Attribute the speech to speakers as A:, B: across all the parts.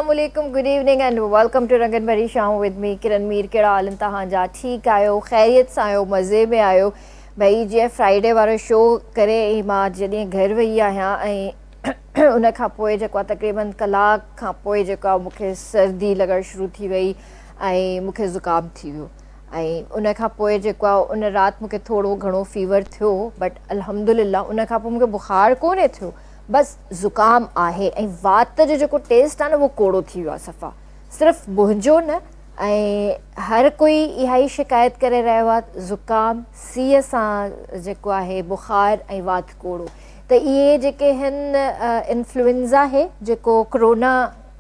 A: Assalamualaikum, good evening and welcome to रंगन भरी शाम with me किरण मीर। कहिड़ा हाल आहिनि तव्हांजा? ठीकु आहियो, ख़ैरियत सां आहियो, मज़े में आहियो? भई जीअं फ्राइडे वारो शो करे मां जॾहिं घर वेई आहियां ऐं उन खां पोइ जेको आहे तक़रीबन कलाक खां पोइ जेको आहे मूंखे सर्दी लॻणु शुरू थी वई ऐं मूंखे ज़ुकाम थी वियो ऐं उन खां पोइ जेको आहे उन राति मूंखे थोरो घणो फीवर थियो, बट अल्हम्दुलिल्लाह उन खां पोइ मूंखे बुख़ारु कोन्हे थियो, बसि ज़ुकाम आहे ऐं वात जो जेको टेस्ट आहे न उहो कोड़ो थी वियो आहे सफ़ा। सिर्फ़ु मुंहिंजो न, ऐं हर कोई इहा ई शिकायत करे रहियो आहे, ज़ुकाम सीअ सां जेको आहे बुख़ारु ऐं वात कोड़ो। त इहे जेके आहिनि इन्फ्लुएंज़ा आहे जेको कोरोना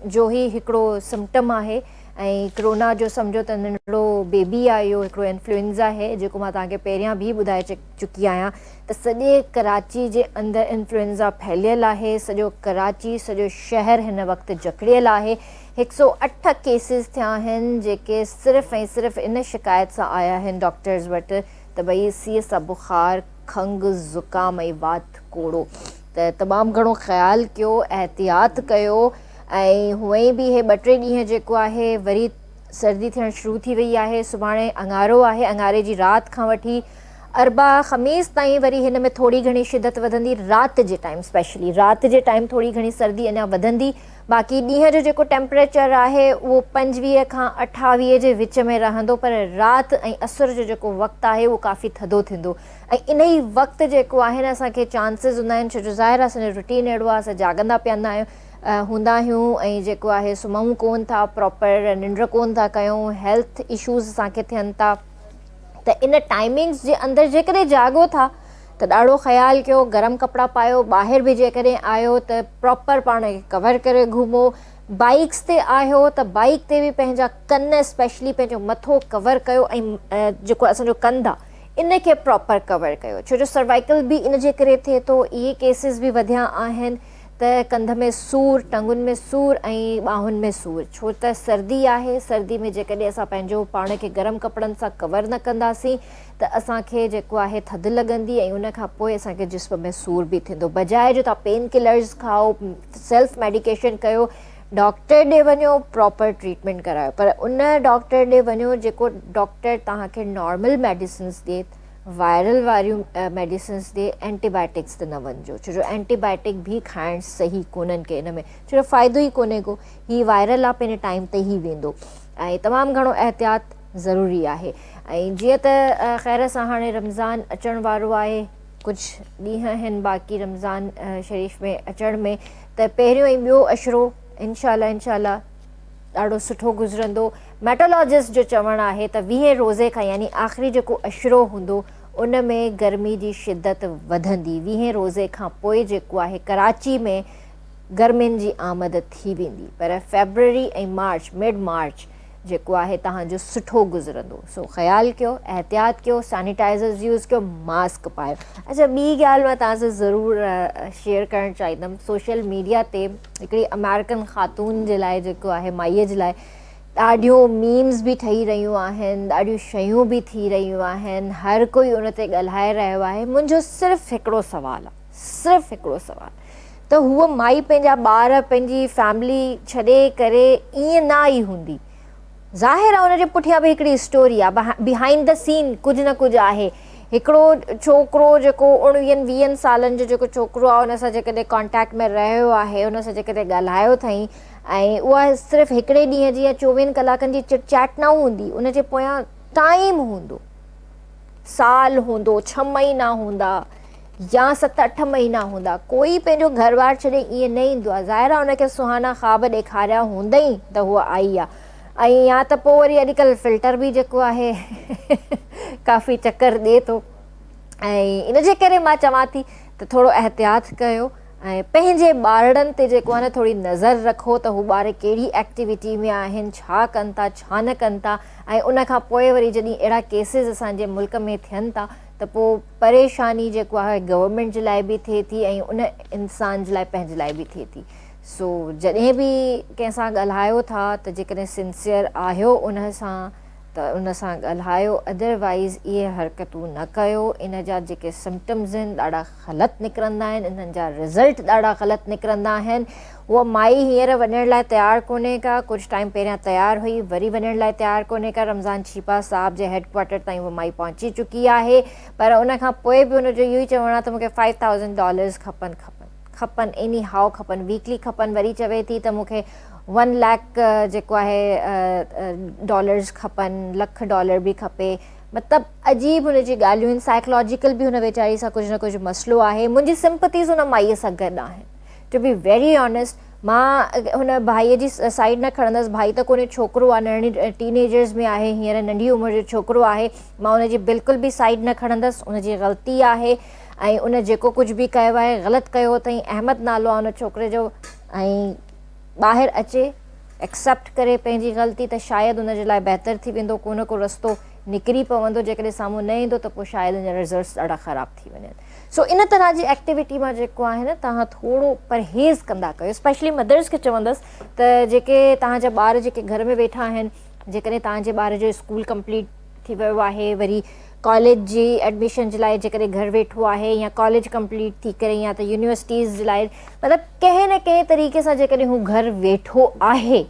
A: जो ई हिकिड़ो सिम्पटम आहे ऐं कोरोना जो सम्झो त नंढड़ो बेबी आहे, इहो हिकिड़ो इन्फ्लुएंज़ा आहे जेको मां तव्हांखे पहिरियां बि ॿुधाए चुकी आहियां त सॼे कराची जे अंदरि इन्फ्लुएंज़ा फैलियल आहे। सॼो कराची, सॼो शहर हिन वक़्तु जकड़ियल आहे। 108 केसिस थिया आहिनि जेके सिर्फ़ु ऐं सिर्फ़ु इन शिकायत सां आया आहिनि डॉक्टर्स वटि त भई सीअ सां बुख़ारु, खंघि, ज़ुकाम ऐं वात कोड़ो। त तमामु घणो ख़्यालु कयो, एहतियात कयो ऐं हूअं ई बि इहे 2-3 ॾींहं जेको आहे वरी सर्दी थियणु शुरू थी वई आहे। सुभाणे अंगारो आहे, अंगारे जी राति खां वठी अरबा ख़मीस ताईं वरी हिन में थोरी घणी शिदत वधंदी, राति जे टाइम स्पेशली राति जे टाइम थोरी घणी सर्दी अञा वधंदी। बाक़ी ॾींहं जो जेको टेम्परेचर आहे उहो 25 खां 28 जे विच में रहंदो, पर राति ऐं असुर जो जेको वक़्तु आहे उहो काफ़ी थधो थींदो ऐं इन ई वक़्तु जेको आहे न असांखे चांसिस हूंदा आहिनि, छो जो ज़ाहिर आहे असांजो रूटीन अहिड़ो आहे, असां जाॻंदा पियंदा आहियूं हूंदा आहियूं ऐं जेको आहे सुम्हूं कोन था, प्रॉपर निंड कोन था कयूं, हेल्थ इशूज़ असांखे थियनि था। त इन टाइमिंग्स जे अंदरि जेकॾहिं जाॻो था त ॾाढो ख़्यालु कयो, गरम कपिड़ा पायो, ॿाहिरि बि जेकॾहिं आयो त प्रॉपर पाण खे कवर करे घुमो। बाइक्स ते आहियो त बाइक ते बि पंहिंजा कन स्पेशली पंहिंजो मथो कवर कयो ऐं जेको असांजो कंधु आहे इन खे प्रॉपर कवर कयो, छो जो सर्वाइकल बि इन जे करे थिए थो। इहे केसिस बि वधिया आहिनि त कंध में सूर, टंगुनि में सूर ऐं ॿाहुनि में सूर, छो त सर्दी आहे। सर्दी में जेकॾहिं असां पंहिंजो पाण खे गरम कपिड़नि सां कवर न कंदासीं त असांखे जेको आहे थधि लॻंदी ऐं उन खां पोइ असांखे जिस्म में सूर बि थींदो। बजाए जो तव्हां पेन किलर्स खाओ, सेल्फ मेडिकेशन कयो, डॉक्टर ॾे वञो, प्रॉपर ट्रीटमेंट करायो, पर उन डॉक्टर ॾे वञो जेको डॉक्टर तव्हांखे नॉर्मल मेडिसिन्स ॾिए, वायरल वारियूं मेडिसिन्स ॾिए, एंटीबायोटिक्स ते न वञिजो, छो जो एंटीबायोटिक बि खाइणु सही कोन्हनि के हिन में, छो जो फ़ाइदो ई कोन्हे को, हीअ वायरल आहे पंहिंजे टाइम ते ई वेंदो ऐं तमामु घणो एहतियात ज़रूरी आहे। ऐं जीअं त ख़ैर सां हाणे रमज़ान अचण वारो आहे, कुझु ॾींहं आहिनि बाक़ी रमज़ान शरीफ़ में अचण में, त पहिरियों ऐं ॿियो अशरो इंशाअल्लाह ॾाढो सुठो गुज़रंदो। मेटोलॉजिस्ट जो चवणु आहे त 20 रोज़े खां यानी आख़िरी जेको अशरो हूंदो उन में गर्मी जी शिदत वधंदी। 20 रोज़े खां पोइ जेको आहे कराची में गर्मियुनि जी आमद थी वेंदी, पर फेबररी ऐं मार्च, मिड मार्च जेको आहे तव्हांजो सुठो गुज़रंदो। सो ख़्यालु कयो, एहतियात कयो, सैनिटाइज़र्स यूज़ कयो, मास्क पायो। अच्छा, ॿी ॻाल्हि मां तव्हां सां ज़रूरु शेयर करणु चाहींदमि। सोशल मीडिया ते हिकिड़ी अमेरिकन ख़ातून जे लाइ जेको आहे माईअ जे लाइ ॾाढियूं मीम्स बि ठही रहियूं आहिनि, ॾाढियूं शयूं बि थी रहियूं आहिनि, हर कोई उन ते ॻाल्हाए रहियो आहे। मुंहिंजो सिर्फ़ु हिकिड़ो सुवालु आहे, सिर्फ़ु हिकिड़ो सुवालु त हूअ माई पंहिंजा ॿार, पंहिंजी फैमिली छॾे करे ईअं न आई हूंदी। ज़ाहिर आहे हुनजे पुठियां बि हिकिड़ी स्टोरी आहे, बिहाइंड द सीन कुझु न कुझु आहे। हिकिड़ो छोकिरो जेको 19-20 सालनि जो जेको छोकिरो आहे हुन सां जेकॾहिं कॉन्टेक्ट में रहियो आहे, हुन सां जेकॾहिं ॻाल्हायो अथई ऐं उहा सिर्फ़ु हिकिड़े ॾींहं जी या 24 कलाकनि जी चिट चैट न हूंदी, उनजे पोयां टाइम हूंदो, साल हूंदो, 6 महीना हूंदा या 7-8 महीना हूंदा। कोई पंहिंजो घरवार छॾे ईअं न ईंदो आहे। ज़ाहिर आहे हुनखे सुहाना ख़्वाब ॾेखारिया हूंदई त हूअ आई आहे, ऐं या त पोइ वरी अॼुकल्ह फिल्टर बि जेको आहे काफ़ी चकर ॾिए थो ऐं इन जे करे मां चवां थी त थोरो एहतियात कयो ऐं पंहिंजे ॿारनि ते जेको आहे न थोरी नज़र रखो त हू ॿार कहिड़ी एक्टिविटी में आहिनि, छा कनि था, छा न कनि था। ऐं उन खां पोइ वरी जॾहिं अहिड़ा केसिस असांजे मुल्क में थियनि था त पोइ परेशानी जेको आहे गवर्नमेंट जे लाइ बि थिए थी ऐं उन इंसान जे लाइ पंहिंजे लाइ बि थिए थी। सो जॾहिं बि कंहिंसां ॻाल्हायो था त जेकॾहिं सिंसियर आहियो उन सां त उन सां ॻाल्हायो, अदरवाइज़ इहे हरकतूं न कयो। इन जा जेके सिम्पटम्स आहिनि ॾाढा ग़लति निकिरंदा आहिनि, इन्हनि जा रिज़ल्ट ॾाढा ग़लति निकिरंदा आहिनि। उहा माई हींअर वञण लाइ तयारु कोन्हे का, कुझु टाइम पहिरियां तयारु हुई, वरी वञण लाइ तयारु कोन्हे का। रमज़ान छीपा साहिब जे हेडक्वार्टर ताईं उहा माई पहुची चुकी आहे, पर उन खां पोइ बि उनजो इहो ई चवणु आहे त मूंखे $5000 खपनि एनी हाउ खपनि, वीकली खपनि। वरी चवे थी त मूंखे 1 लाख जेको आहे डॉलर्स खपनि, $1,00,000 बि खपे। मतिलबु अजीब हुनजी ॻाल्हियूं आहिनि, साइकोलॉजिकल बि हुन वीचारी सां कुझु न कुझु मसइलो आहे। मुंहिंजी सिंपतीज़ हुन माईअ सां गॾु आहिनि, टू बी वेरी ऑनेस्ट। मां हुन भाईअ जी साइड न खणंदसि, भाई त कोन्हे, छोकिरो आहे, नंढी टीनेजर्स में आहे, हींअर नंढी उमिरि जो छोकिरो आहे। मां हुनजी बिल्कुलु बि साइड न खणंदसि, उनजी ग़लती आहे ऐं उन जेको कुझु बि कयो आहे ग़लति कयो अथई। अहमद नालो आहे उन छोकिरे जो, ऐं ॿाहिरि अचे, एक्सेप्ट करे पंहिंजी ग़लती, त शायदि उनजे लाइ बहितरु थी वेंदो, को न को रस्तो निकिरी पवंदो। जेकॾहिं साम्हूं न ईंदो त पोइ शायदि हिन जा रिज़ल्ट्स ॾाढा ख़राबु थी वञनि। सो इन तरह जी एक्टिविटी मां जेको आहे न, तव्हां थोरो परहेज़ कंदा कयो। स्पेशली मदर्स खे चवंदसि त जेके तव्हांजा ॿार जेके घर में वेठा आहिनि, जेकॾहिं तव्हांजे ॿार जो स्कूल कंप्लीट थी वियो आहे, वरी कॉलेज जी एडमिशन जे लाइ जेकॾहिं घर वेठो आहे, या कॉलेज कंप्लीट थी करे, या त यूनिवर्सिटीज़ जे लाइ, मतिलबु कंहिं न कंहिं तरीक़े सां जेकॾहिं हू घर वेठो आहे,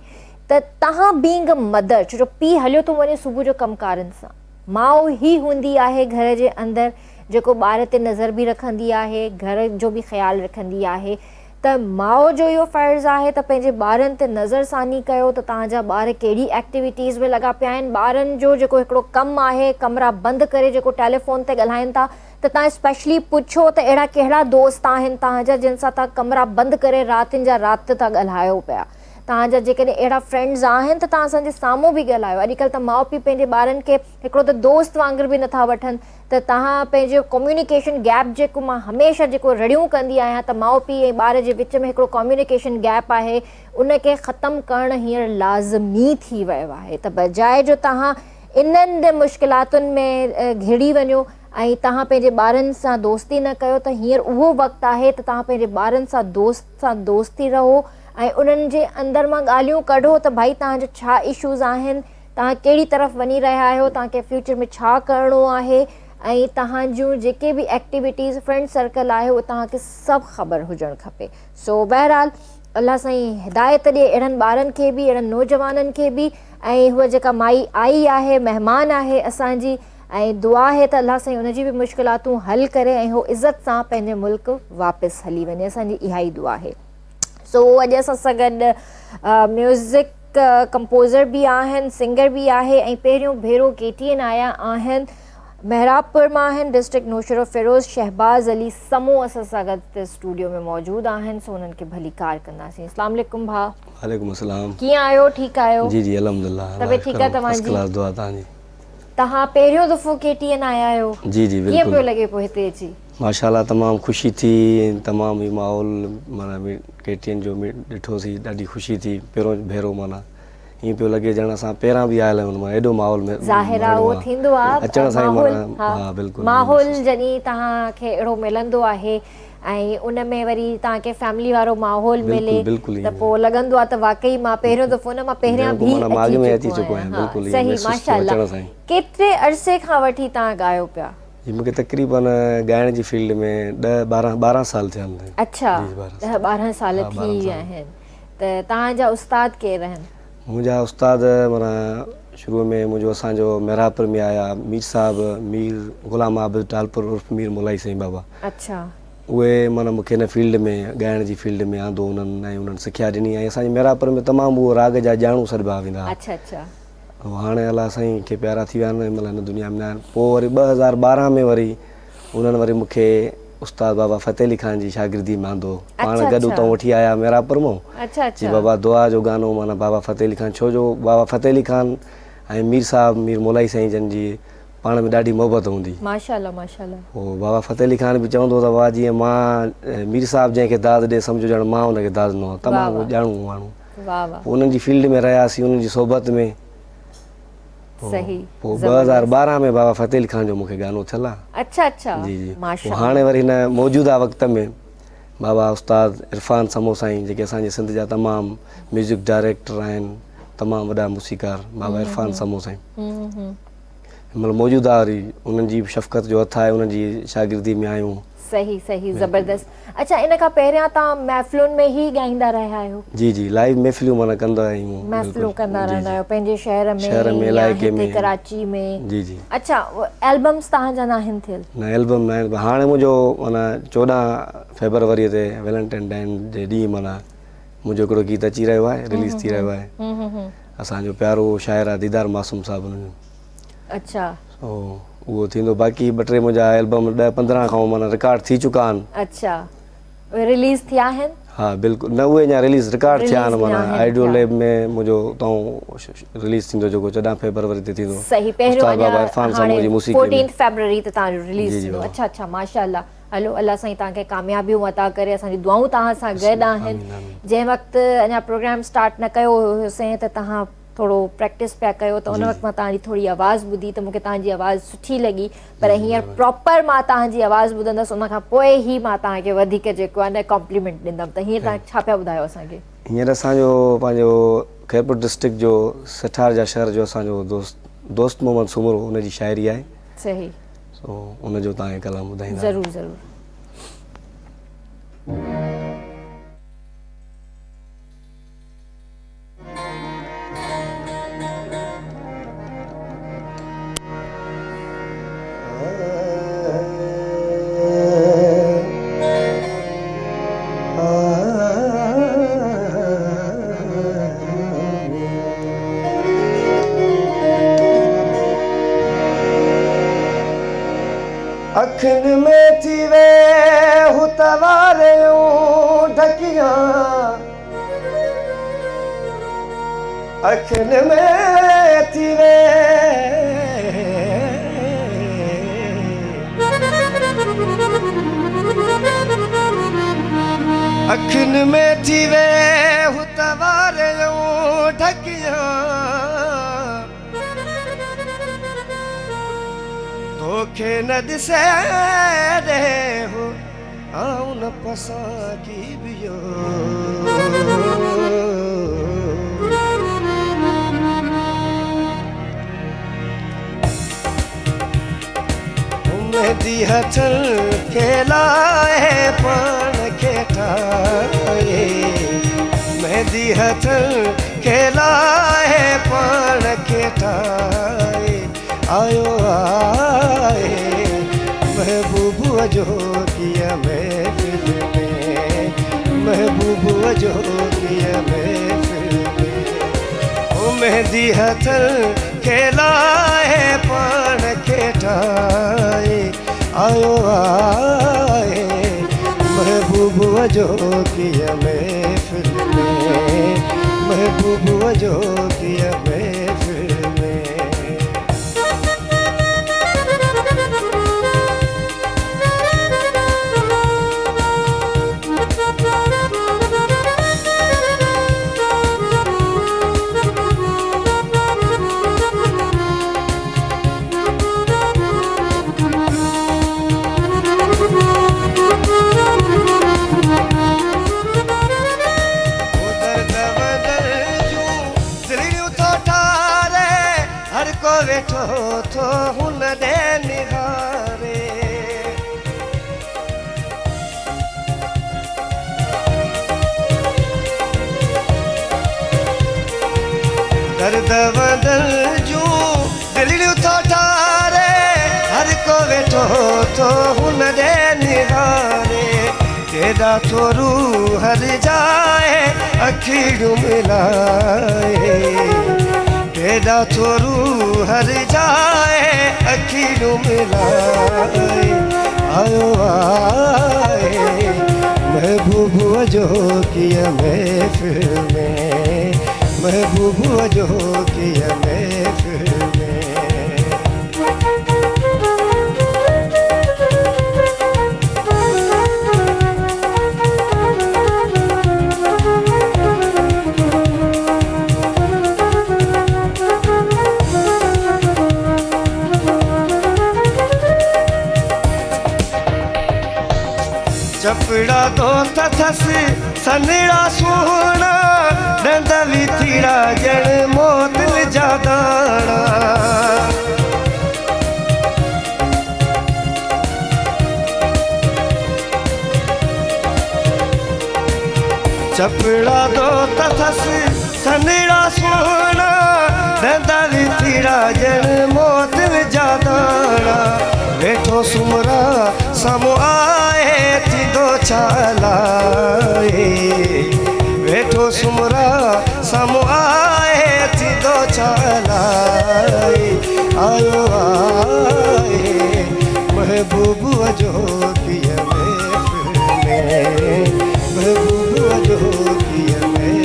A: त तव्हां बीइंग अ मदर, छो जो पीउ हलियो थो वञे सुबुह जो कमकारनि सां, माउ ई हूंदी आहे घर जे अंदरि जेको ॿार ते नज़र बि रखंदी आहे, घर जो बि ख़्यालु रखंदी आहे। त माउ जो इहो फ़र्ज़ु आहे त पंहिंजे ॿारनि ते नज़रसानी कयो त तव्हांजा ॿार कहिड़ी एक्टिविटीज़ में लॻा पिया आहिनि। ॿारनि जो जेको हिकिड़ो कमु आहे, कमरा बंदि करे जेको टेलीफोन ते ॻाल्हाइनि था, त तव्हां स्पेशली पुछो त अहिड़ा कहिड़ा दोस्त आहिनि तव्हांजा जिन सां तव्हां कमरा बंदि करे रातिनि जा राति था ॻाल्हायो पिया। तव्हांजा जेकॾहिं अहिड़ा फ्रेंड्स आहिनि त तव्हां असांजे साम्हूं बि ॻाल्हायो। अॼुकल्ह त माउ पीउ पंहिंजे ॿारनि खे हिकिड़ो त दोस्त वांगुरु बि नथा वठनि, त तव्हां पंहिंजो कम्युनिकेशन गैप जेको मां हमेशह जेको रड़ियूं कंदी आहियां त माउ पीउ ऐं ॿार जे विच में हिकिड़ो कम्युनिकेशन गैप आहे, उनखे ख़तमु करणु हींअर लाज़मी थी वियो आहे। त बजाए जो तव्हां इन्हनि मुश्किलातुनि में घिड़ी वञो ऐं तव्हां पंहिंजे ॿारनि सां दोस्ती न कयो, त हींअर उहो वक़्तु आहे त तव्हां पंहिंजे ॿारनि सां दोस्ती रहो ऐं उन्हनि जे अंदरि मां ॻाल्हियूं कढो त भाई तव्हांजा छा इशूज़ आहिनि, तव्हां कहिड़ी तरफ़ वञी रहिया आहियो, तव्हांखे फ्यूचर में छा करिणो आहे, ऐं तव्हांजूं जेके बि एक्टिविटीज़ फ्रेंड सर्कल आहे उहो तव्हांखे सभु ख़बर हुजणु खपे। सो बहरहाल अलाह साईं हिदायत ॾिए अहिड़नि ॿारनि खे बि, अहिड़नि नौजवाननि खे बि। ऐं हूअ जेका माई आई आहे, महिमान आहे असांजी, ऐं दुआ आहे त अलाह साईं उनजी बि मुश्किलातूं हल करे ऐं हू इज़त सां पंहिंजे मुल्क वापसि हली वञे, असांजी इहा ई दुआ आहे। सो अॼु असां सां गॾु म्यूज़िक कंपोज़र बि आहिनि, सिंगर बि आहे, ऐं पहिरियों भेरो KTN आया आहिनि, मेहराबपुर मां आहिनि, डिस्ट्रिक्ट नौशरो फिरोज़ शहबाज़ अली समो असां सां गॾु स्टूडियो में मौजूदु आहिनि। सो उन्हनि खे भली कार कंदासीं। अस्सलाम वालेकुम भाउ।
B: वालेकुम अस्सलाम।
A: कीअं आहियो? ठीकु आहियो?
B: जी जी अल्हम्दुलिल्लाह।
A: तबियत ठीकु आहे तव्हांजी?
B: फर्स्ट क्लास दुआ तव्हांजी।
A: तव्हां पहिरियों दफ़ो KTN आया आहियो?
B: जी जी बिल्कुलु।
A: कीअं पियो लॻे पोइ हिते अची?
B: माशाल्लाह तमामु ख़ुशी थी, तमामु ई माहौल माना KTN जो ॾिठोसीं, ॾाढी ख़ुशी थी। पहिरों भेरो माना हीअं पियो लॻे ॼण असां पहिरां बि आयल आहियूं, माना एॾो माहौल में
A: ज़ाहिर आहे उहो थींदो आहे
B: अचण सां ई।
A: हा बिल्कुलु। माहौल जॾहिं तव्हांखे अहिड़ो मिलंदो आहे ऐं उन में वरी तव्हांखे फैमिली वारो माहौल मिले त पोइ लॻंदो आहे त वाकई मां पहिरियों दफ़ो न, मां पहिरियां बि अची चुको आहियां। सही, माशाल्लाह। केतिरे अरसे खां वठी तव्हां ॻायो पिया?
B: जी मूंखे तक़रीबन ॻाइण जी फील्ड में 10-12 साल थिया आहिनि।
A: अच्छा, 10-12 साल थी विया आहिनि। त तव्हांजा उस्ताद केरु आहिनि? मुंहिंजा
B: उस्ताद माना शुरूअ में मुंहिंजो असांजो मेहराबपुर में आया मीर साहिबु, मीर गुलाम आबिद टालपुर उर्फ़ मीर मुलाई साईं बाबा।
A: अच्छा।
B: उहे माना मूंखे हिन फील्ड में ॻाइण जी फील्ड में आंदो उन्हनि, ऐं उन्हनि सिखिया ॾिनी। ऐं असांजे मेहराबपुर में तमामु उहो राग जा ॼाणू सॾिबा वेंदा।
A: अच्छा अच्छा।
B: हाणे अलाह साईं खे प्यारा थी विया आहिनि, मतिलबु हिन दुनिया में न आहिनि। पोइ वरी 2012 में वरी उन्हनि वरी मूंखे उस्ताद बाबा फ़तेह अली ख़ान जी शागिर्दी में आंदो, पाण गॾु उतां वठी आया मेहराबपुर मां। जी बाबा दुआ जो गानो माना बाबा फ़तेह अली ख़ान, छो जो बाबा फ़तेह अली ख़ान ऐं मीर साहिबु मीर मुलाई साईं जन जी पाण में ॾाढी मोहबत हूंदी।
A: माशाल्लाह माशाल्लाह।
B: पोइ बाबा फ़तेह अली ख़ान बि चवंदो त वाह जीअं मां मीर साहिबु जंहिंखे दाद ॾे सम्झो ॼण मां हुनखे दाद ॾिनो आहे। तमामु ॼाणू माण्हू। पोइ उन्हनि जी फील्ड में रहियासीं, उन्हनि जी सोबत में।
A: सही।
B: पोइ 2012 में बाबा फ़तेह अली ख़ान जो मूंखे गानो थियल आहे।
A: अच्छा अच्छा।
B: जी जी। हाणे वरी हिन मौजूदा वक़्त में बाबा उस्ताद इरफ़ान समो साईं जेके असांजे सिंध जा तमामु म्यूज़िक डायरेक्टर आहिनि, तमामु वॾा मूसीकार बाबा इरफान समो साईं मतलब मौजूदा वरी उन्हनि जी शफ़क़त जो हथ आहे, उन्हनि जी शागिर्दी में आहियूं।
A: सही सही ज़बरदस्त। अच्छा, इन खां पहिरियां तव्हां महफ़िलुनि में ई ॻाईंदा रहिया आहियो?
B: जी जी, लाइव महफ़िलूं माना कंदा आहियूं।
A: महफ़िलूं कंदा रहंदा आहियो पंहिंजे शहर में
B: में
A: या
B: इलाइक़े
A: हिते
B: में।
A: कराची में?
B: जी जी।
A: अच्छा, एल्बम्स तव्हांजा न आहिनि थियल?
B: न एल्बम न आहे। हाणे मुंहिंजो माना 14 फेबरवरी ते वैलेंटाइन डे जे ॾींहुं माना मुंहिंजो हिकिड़ो गीत अची रहियो आहे, रिलीज़ थी रहियो आहे। असांजो प्यारो शाइर आहे दीदार मासूम साहिबु हुनजो।
A: अच्छा।
B: उहो थींदो। बाक़ी 2-3 मुंहिंजा एल्बम 10-15 खां माना रिकॉर्ड थी चुका आहिनि।
A: अच्छा, रिलीज़ थिया आहिनि?
B: हाँ बिल्कुलु। न उहे अञा रिलीज़ रिकॉर्ड थिया आहिनि माना आइडियो लैब में मुंहिंजो उतां रिलीज़ थींदो जेको 14 फेबरवरी ते थींदो।
A: सही, पहिरियों
B: उस्ताद बाबा इरफान समो जी मौसीक़ी में
A: 14 फेबरवरी ते तव्हांजो रिलीज़
B: जी जी
A: थींदो।
B: बाबा।
A: अच्छा अच्छा, माशाअल्लाह। हलो, अल्लाह साईं तव्हांखे कामयाबियूं अता करे, असांजी दुआऊं तव्हां सां गॾु आहिनि। जंहिं वक़्तु अञा प्रोग्राम स्टार्ट न कयो हुयोसीं त तव्हां थोरो प्रैक्टिस पिया कयो, त उन वक़्तु मां तव्हांजी थोरी आवाज़ ॿुधी त मूंखे तव्हांजी आवाज़ सुठी लॻी। पर हींअर प्रॉपर मां तव्हांजी आवाज़ ॿुधंदसि, उन खां पोइ ई मां तव्हांखे वधीक जेको आहे न कॉम्प्लीमेंट ॾींदमि। त हींअर तव्हां छा पिया ॿुधायो असांखे?
B: हींअर असांजो पंहिंजो खैरपुर डिस्ट्रिक्ट जो सठार जा शहर जो असांजो दोस्त मोहम्मद सुमरो, उनजी शाइरी आहे।
A: सही।
B: उनजो तव्हांखे कलाम ॿुधाईंदा।
A: ज़रूरु ज़रूरु।
B: अखिन में थी वे हुतवारियूं ढकियां, अखिन में थी वे अखिन में थी वे हुतवारियूं ढकियां, तोखे न ॾिसे ॾे हो आऊं न पसां की बियो। मेहंदी हथनि खे लाहे पाण खे ठाहे, मेहंदी हथनि खे लाहे पाण खे ठाहे, आयो आए महबूबूअ जो कीअं महफ़िल में, महबूबूअ जो कीअं महफ़िल में। ओ मेहंदी हथनि खे लाहे पाण खे ठाहे, आयो आए महबूबूअ जो कीअं महफ़िल में, महबूबूअ जो कीअं महफ़िल में। वेठो थो हुन ॾे निहारे, दर्द बदल जूं दिलियूं थो ठारे, हर को वेठो थो हुन ॾे निहारे, केॾा थो रूह हर जाए अखियूं मिलाए, केॾा थो रूह हर जाए अखियूं मिलाए, आयो आए महबूबूअ जो कीअं महफ़िल में, महबूबूअ जो कीअं महफ़िल में। चपड़ा दोस्त थसि सनड़ा सुहिणा, ॾंद बि थीड़ा ॼण मोतिल जा दाणा चपड़ा दो तथस सनेड़ा सोना ॾंदा बि थीड़ा ॼण मोतिल जा दाणा वेठो सुमरा साम्हूं आहे थींदो छा लाइ वेठो सुमरा साम्हूं आहे थींदो छा लाइ आयो आहे महबूब जो पिया में महबूब जो पिया में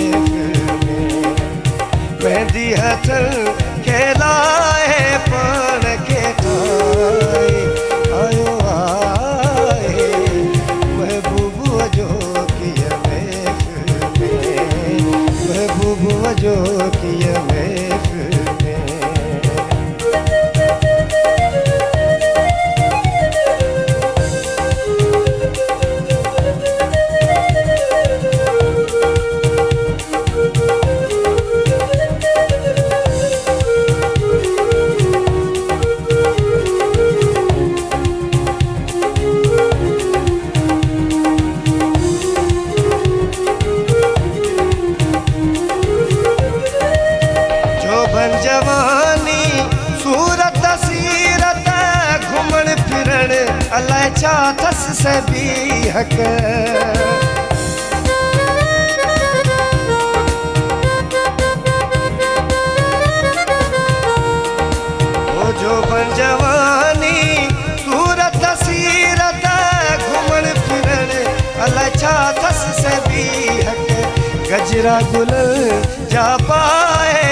B: मेहंदी हथनि खे लाहे पाण खे ठाहे आयो आहे महबूब जो पिया में महबूब जो पिया में जवानी सूरत सीरत घुमण फिरण अलाए छा थस सभी हक ओ जो बन जवानी सूरत सीरत घुमण फिरण अलाए छा थस सभी हक गजरा गुल जा पाए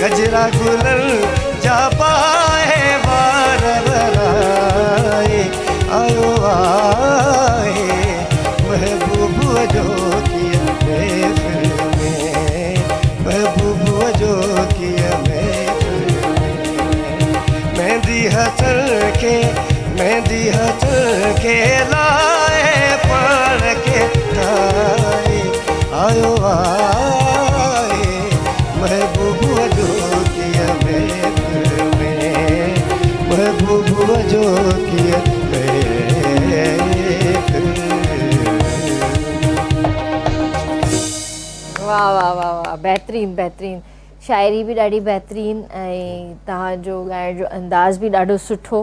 B: गजरा गुलल जा पाए बार बराए आयो आए महबूब जो किया महफिल में महबूब जो किया महफिल में मेहंदी हथन के लाए पाण के ठाए आयो आए महबूब जो किया महफिल में महबूब जो किया महफिल।
A: वाह वाह वाह वाह बेहतरीन बेहतरीन शायरी भी ॾाढी बहितरीन ऐं तव्हांजो ॻाइण जो अंदाज़ बि ॾाढो सुठो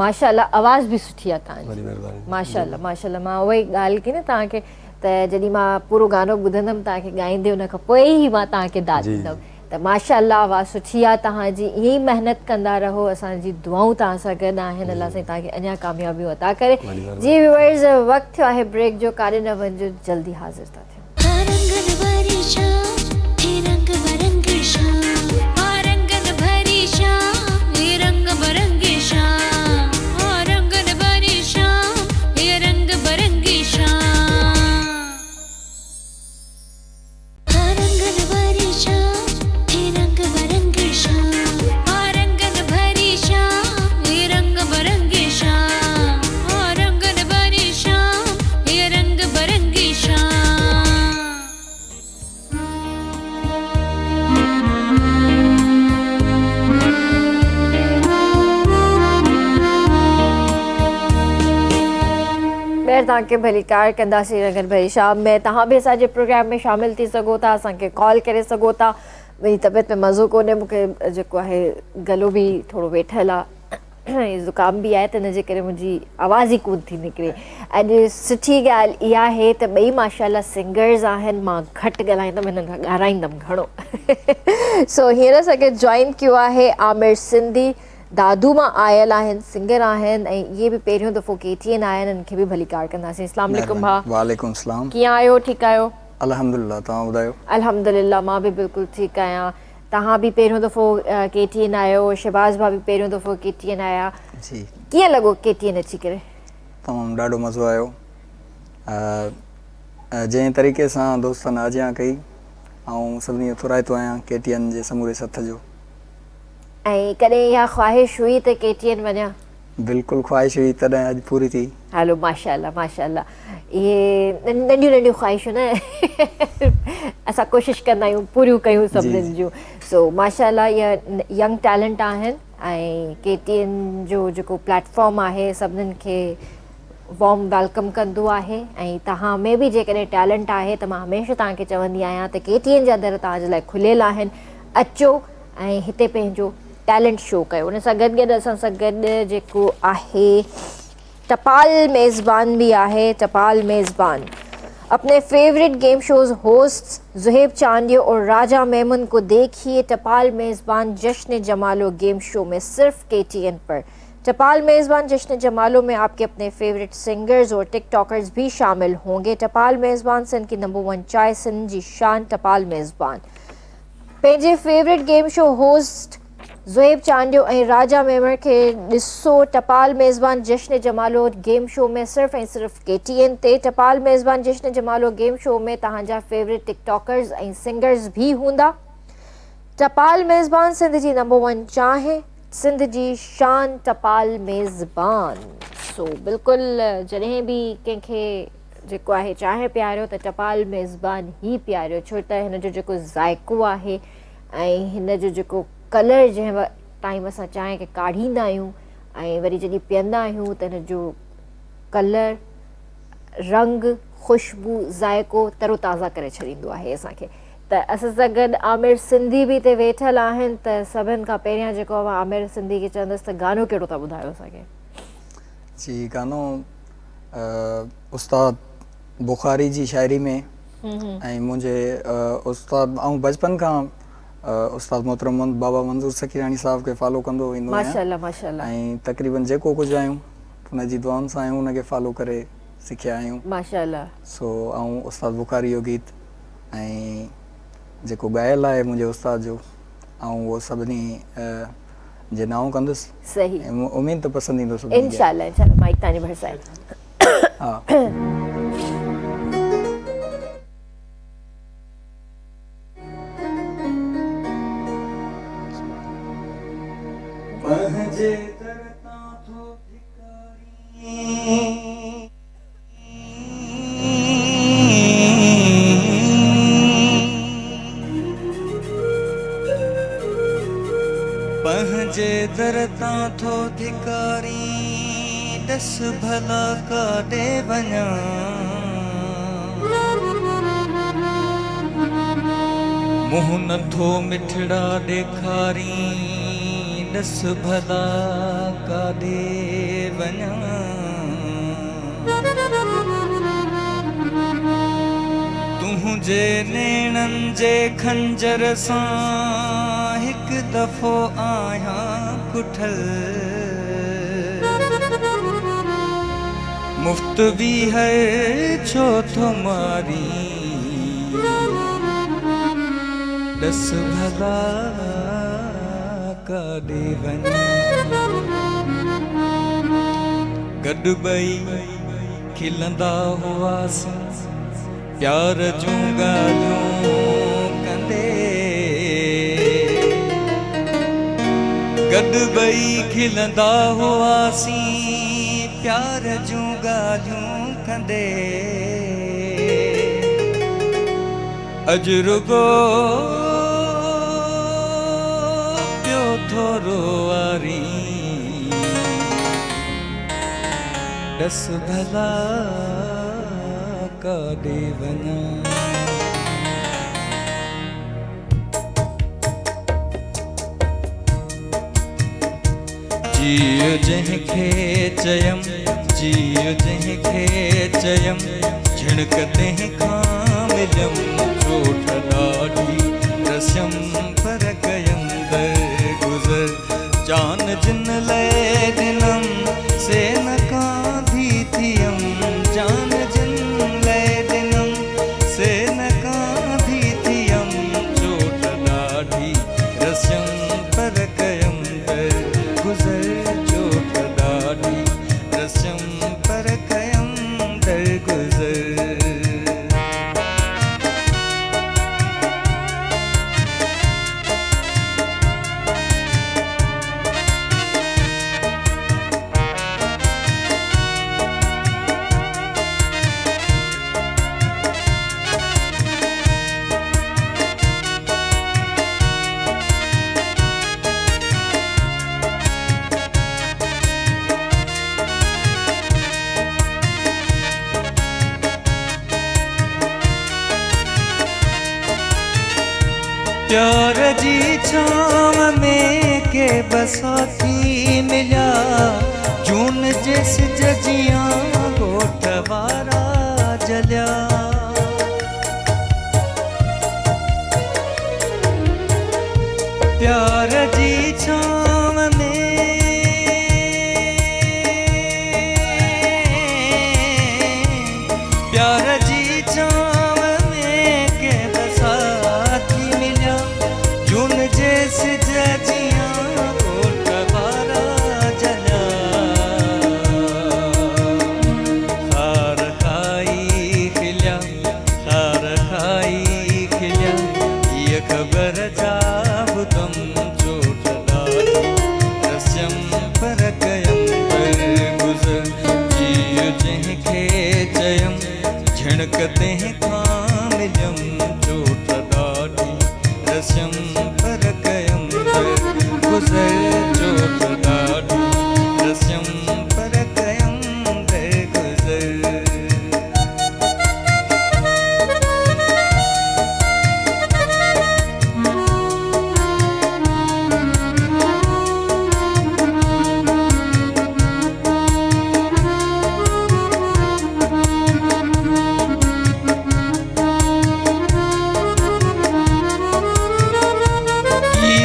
A: माशाल्लाह आवाज़ बि सुठी आहे तव्हांजी माशाल्लाह माशाल्लाह मां उहा ई ॻाल्हि कई न तव्हांखे त जॾहिं मां पूरो गानो ॿुधंदमि तव्हांखे ॻाईंदे उन खां पोइ ई मां तव्हांखे दाद ॾींदमि त माशाल्लाह आवाज़ सुठी आहे तव्हांजी ईअं ई महिनत कंदा रहो असांजी दुआऊं तव्हां सां गॾु आहिनि अलाह साईं तव्हांखे अञा कामयाबियूं अता करे जी व्यूअर्स वक़्तु थियो आहे ब्रेक जो काॾे न वञिजो जल्दी हाज़िर था तव्हांखे भली कार कंदासीं रंगन भरी शाम में तव्हां बि असांजे प्रोग्राम में शामिल थी सघो था असांखे कॉल करे सघो था मुंहिंजी तबियत में मज़ो कोन्हे मूंखे जेको आहे गलो बि थोरो वेठल आहे ज़ुकाम बि आहे त हिनजे करे मुंहिंजी आवाज़ ई कोन थी निकिरे अॼु सुठी ॻाल्हि इहा आहे त ॿई माशाल्लाह सिंगर्स आहिनि मां घटि ॻाल्हाईंदमि हिननि खां ॻाल्हाईंदमि घणो सो हींअर असांखे जॉइन कयो आहे आमिर सिंधी दादू मां आयल आहिनि सिंगर आहिनि ऐं इहे बि पहिरियों दफ़ो KTN आया आहिनि इनखे बि भली कार कंदासीं अस्सलाम वालेकुम भाउ
C: वालेकुम सलाम
A: कीअं आहियो ठीकु आहियो
C: अल्हम्दुलिल्लाह तव्हां ॿुधायो
A: अल्हम्दुलिल्लाह मां बि बिल्कुलु ठीकु आहियां तव्हां बि पहिरियों दफ़ो KTN आहियो शहबाज़ भाउ बि पहिरियों दफ़ो KTN आया
C: जी
A: कीअं लॻो KTN अची करे
C: तमामु ॾाढो मज़ो आयो जंहिं तरीक़े सां दोस्तनि आजियां कई ऐं सभिनी थोराइतो आहियां KTN जे समूरे सथ जो
A: ऐं कॾहिं इहा ख़्वाहिश हुई त KTN वञा
C: बिल्कुलु ख़्वाहिश हुई तॾहिं अॼु पूरी थी।
A: हलो माशाल्लाह माशाल्लाह। इहे नंढियूं नंढियूं ख़्वाहिशूं न असां कोशिशि कंदा आहियूं पूरियूं कयूं सभिनीनि जूं। सो माशाल्लाह इहा यंग टैलेंट आहिनि ऐं KTN जो जेको प्लेटफॉर्म आहे सभिनीनि खे वॉर्म वेलकम कंदो आहे ऐं तव्हां में बि जेकॾहिं टैलेंट आहे त मां हमेशह तव्हांखे चवंदी आहियां त KTN जा दर तव्हांजे लाइ खुलियल आहिनि। अचो ऐं हिते पंहिंजो टैलेंट शो कयो। उन सां गॾु गॾु असां सां गॾु जेको आहे टपाल मेज़बान भी आहे। टपाल मेज़बान अपने favourite game shows host Zuhaib Chandio और राजा मेमन को देखिए टपाल मेज़बान जश्न जमालो गेम शो में सिर्फ KTN पर। टपाल मेज़बान जश्न जमालो में आपके अपने फेवरेट सिंगर्स और टिकटॉकर्स भी शामिल होंगे। टपाल मेज़बान सिंध की नंबर 1 चाय सिंध जी शान टपाल मेज़बान पंहिंजे favourite game show host Zuhaib Chandio ऐं राजा मेमन खे ॾिसो टपाल मेज़बान जश्न जमालो गेम शो में सिर्फ़ ऐं सिर्फ़ KTN ते। टपाल मेज़बान जश्न जमालो गेम शो में तव्हांजा फेवरेट टिकटॉकर्स ऐं सिंगर्स भी हूंदा। टपाल मेज़बान सिंध जी नंबर 1 चाहे सिंध जी शान टपाल मेज़बान। सो बिल्कुलु जॾहिं बि कंहिंखे जेको आहे चाहे प्यारियो त टपाल मेज़बान ई प्यारियो, छो त हिन जो जेको ज़ाइक़ो आहे ऐं हिन जो जेको कलर जंहिं टाइम असां चांहि खे काढ़ींदा आहियूं ऐं वरी जॾहिं पीअंदा आहियूं त हिन जो कलर रंग ख़ुशबू ज़ाइक़ो तरोताज़ा करे छॾींदो आहे असांखे। त असां सां गॾु आमिर सिंधी बि हिते वेठल आहिनि। त सभिनि खां पहिरियां जेको आहे आमिर सिंधी खे चवंदसि त गानो कहिड़ो था ॿुधायो असांखे?
C: जी गानो उस्ताद बुखारी जी शाइरी में ऐं मुंहिंजे उस्ताद ऐं बचपन खां उस्ताद मोहतरम बाबा मंज़ूर सकीरानी साहब खे फॉलो कंदो वेंदो आहियां।
A: माशाल्लाह माशाल्लाह।
C: ऐं तक़रीबन जेको कुझु आहियूं हुनजी दुआउनि सां आहियूं उनखे फॉलो करे सिखिया आहियूं
A: माशाल्लाह।
C: सो ऐं उस्ताद बुखारी जो गीत ऐं जेको ॻायल आहे मुंहिंजे उस्ताद जो ऐं उहो सभिनी जे नाऊं कंदुसि।
A: सही।
C: उमेद त पसंदि ईंदो
A: इंशाल्लाह इंशाल्लाह। माइक तव्हांजे भरिसां आहे।
C: हा।
D: पंहिंजे दर तां थो धिकारी ॾस भला काॾे वञा मुंहुं नथो मिठड़ा ॾेखारी ॾस भला काॾे वञा तुंहिंजे नेणनि जे खंजर सां हिकु दफ़ो आहियां कुठल मुफ़्त भी है छो थो मारी ॾस भला काॾे वञा गॾु ॿई खिलंदा हुआसीं प्यार जूं ॻाल्हियूं कंदे गॾु ॿई खिलंदा हुआसीं प्यार जूं ॻाल्हियूं कंदे अॼु रुॻो पियो थोरो वारी ॾस भला काॾे वञा जियो जंहिंखे चयमि जियो जंहिंखे चयमि झिणक तंहिंखां मिलियमि चोट ॾाढी रसियमि पर कयमि दरगुज़र जान जिन लाइ ॾिनमि से न कांधी थियमि जान जिन लाइ ॾिनमि से न कांधी थियमि चोट ॾाढी रसियमि पर कयमि दरगुज़र चोट ॾाढी रसियमि पर कयमि दरगुज़र प्यार जी छाँव में के बसाती मिला जून जिस जजियां गोठवारा जलिया प्यार जी छाँव में प्यार जी छाँव में के बसाती मिला जून जैसे जजियां गोठवारा जला खार खाई खिल्या ये खबर जाब तुम चोट डाली रस्यम पर कयम पर गुजर जियो जिनके जयम झिणकते हैं कामिलम चोट डाली रस्यम पर कयम पर गुजर चोट डाली रस्यम पर कयम पर गुजर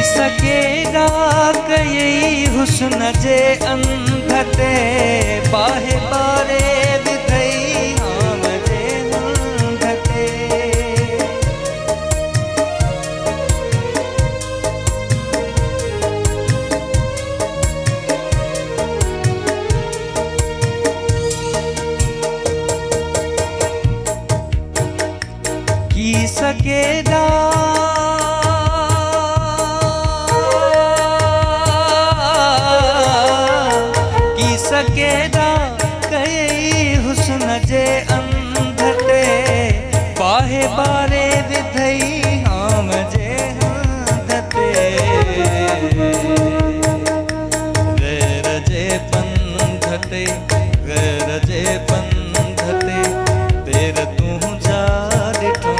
D: सकेगा कई हुस्न जे अंधते बाहे बारे विधई आम जे अंधते की सकेगा सकेदा कई हुस्न जे अंधते बाहे बारे विधई आम जे अंधते गैर जे पंधते तेर तू जा ॾिठो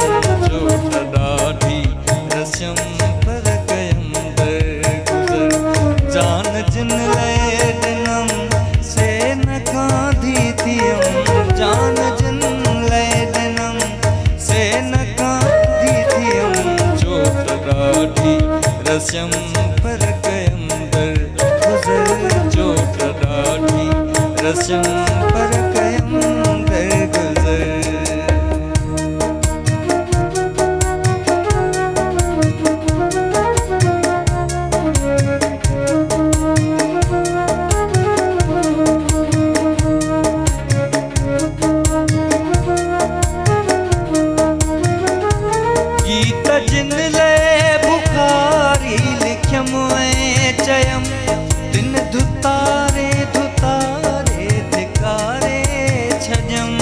D: चोट ॾाढी रस्यम पर कयम दर गुज़र जान जिन लाइ ॾिनम से न कांधी थियम जान जिन लाइ ॾिनम से न कांधी थियम चोट ॾाढी रस्यम पर कयम दर गुज़र चोट ॾाढी रस्यम पर कयम दर गुज़र गीत जिन लाइ बुखारी लिखयम ऐं चयम तिन धुतारे धिकारे छॾियम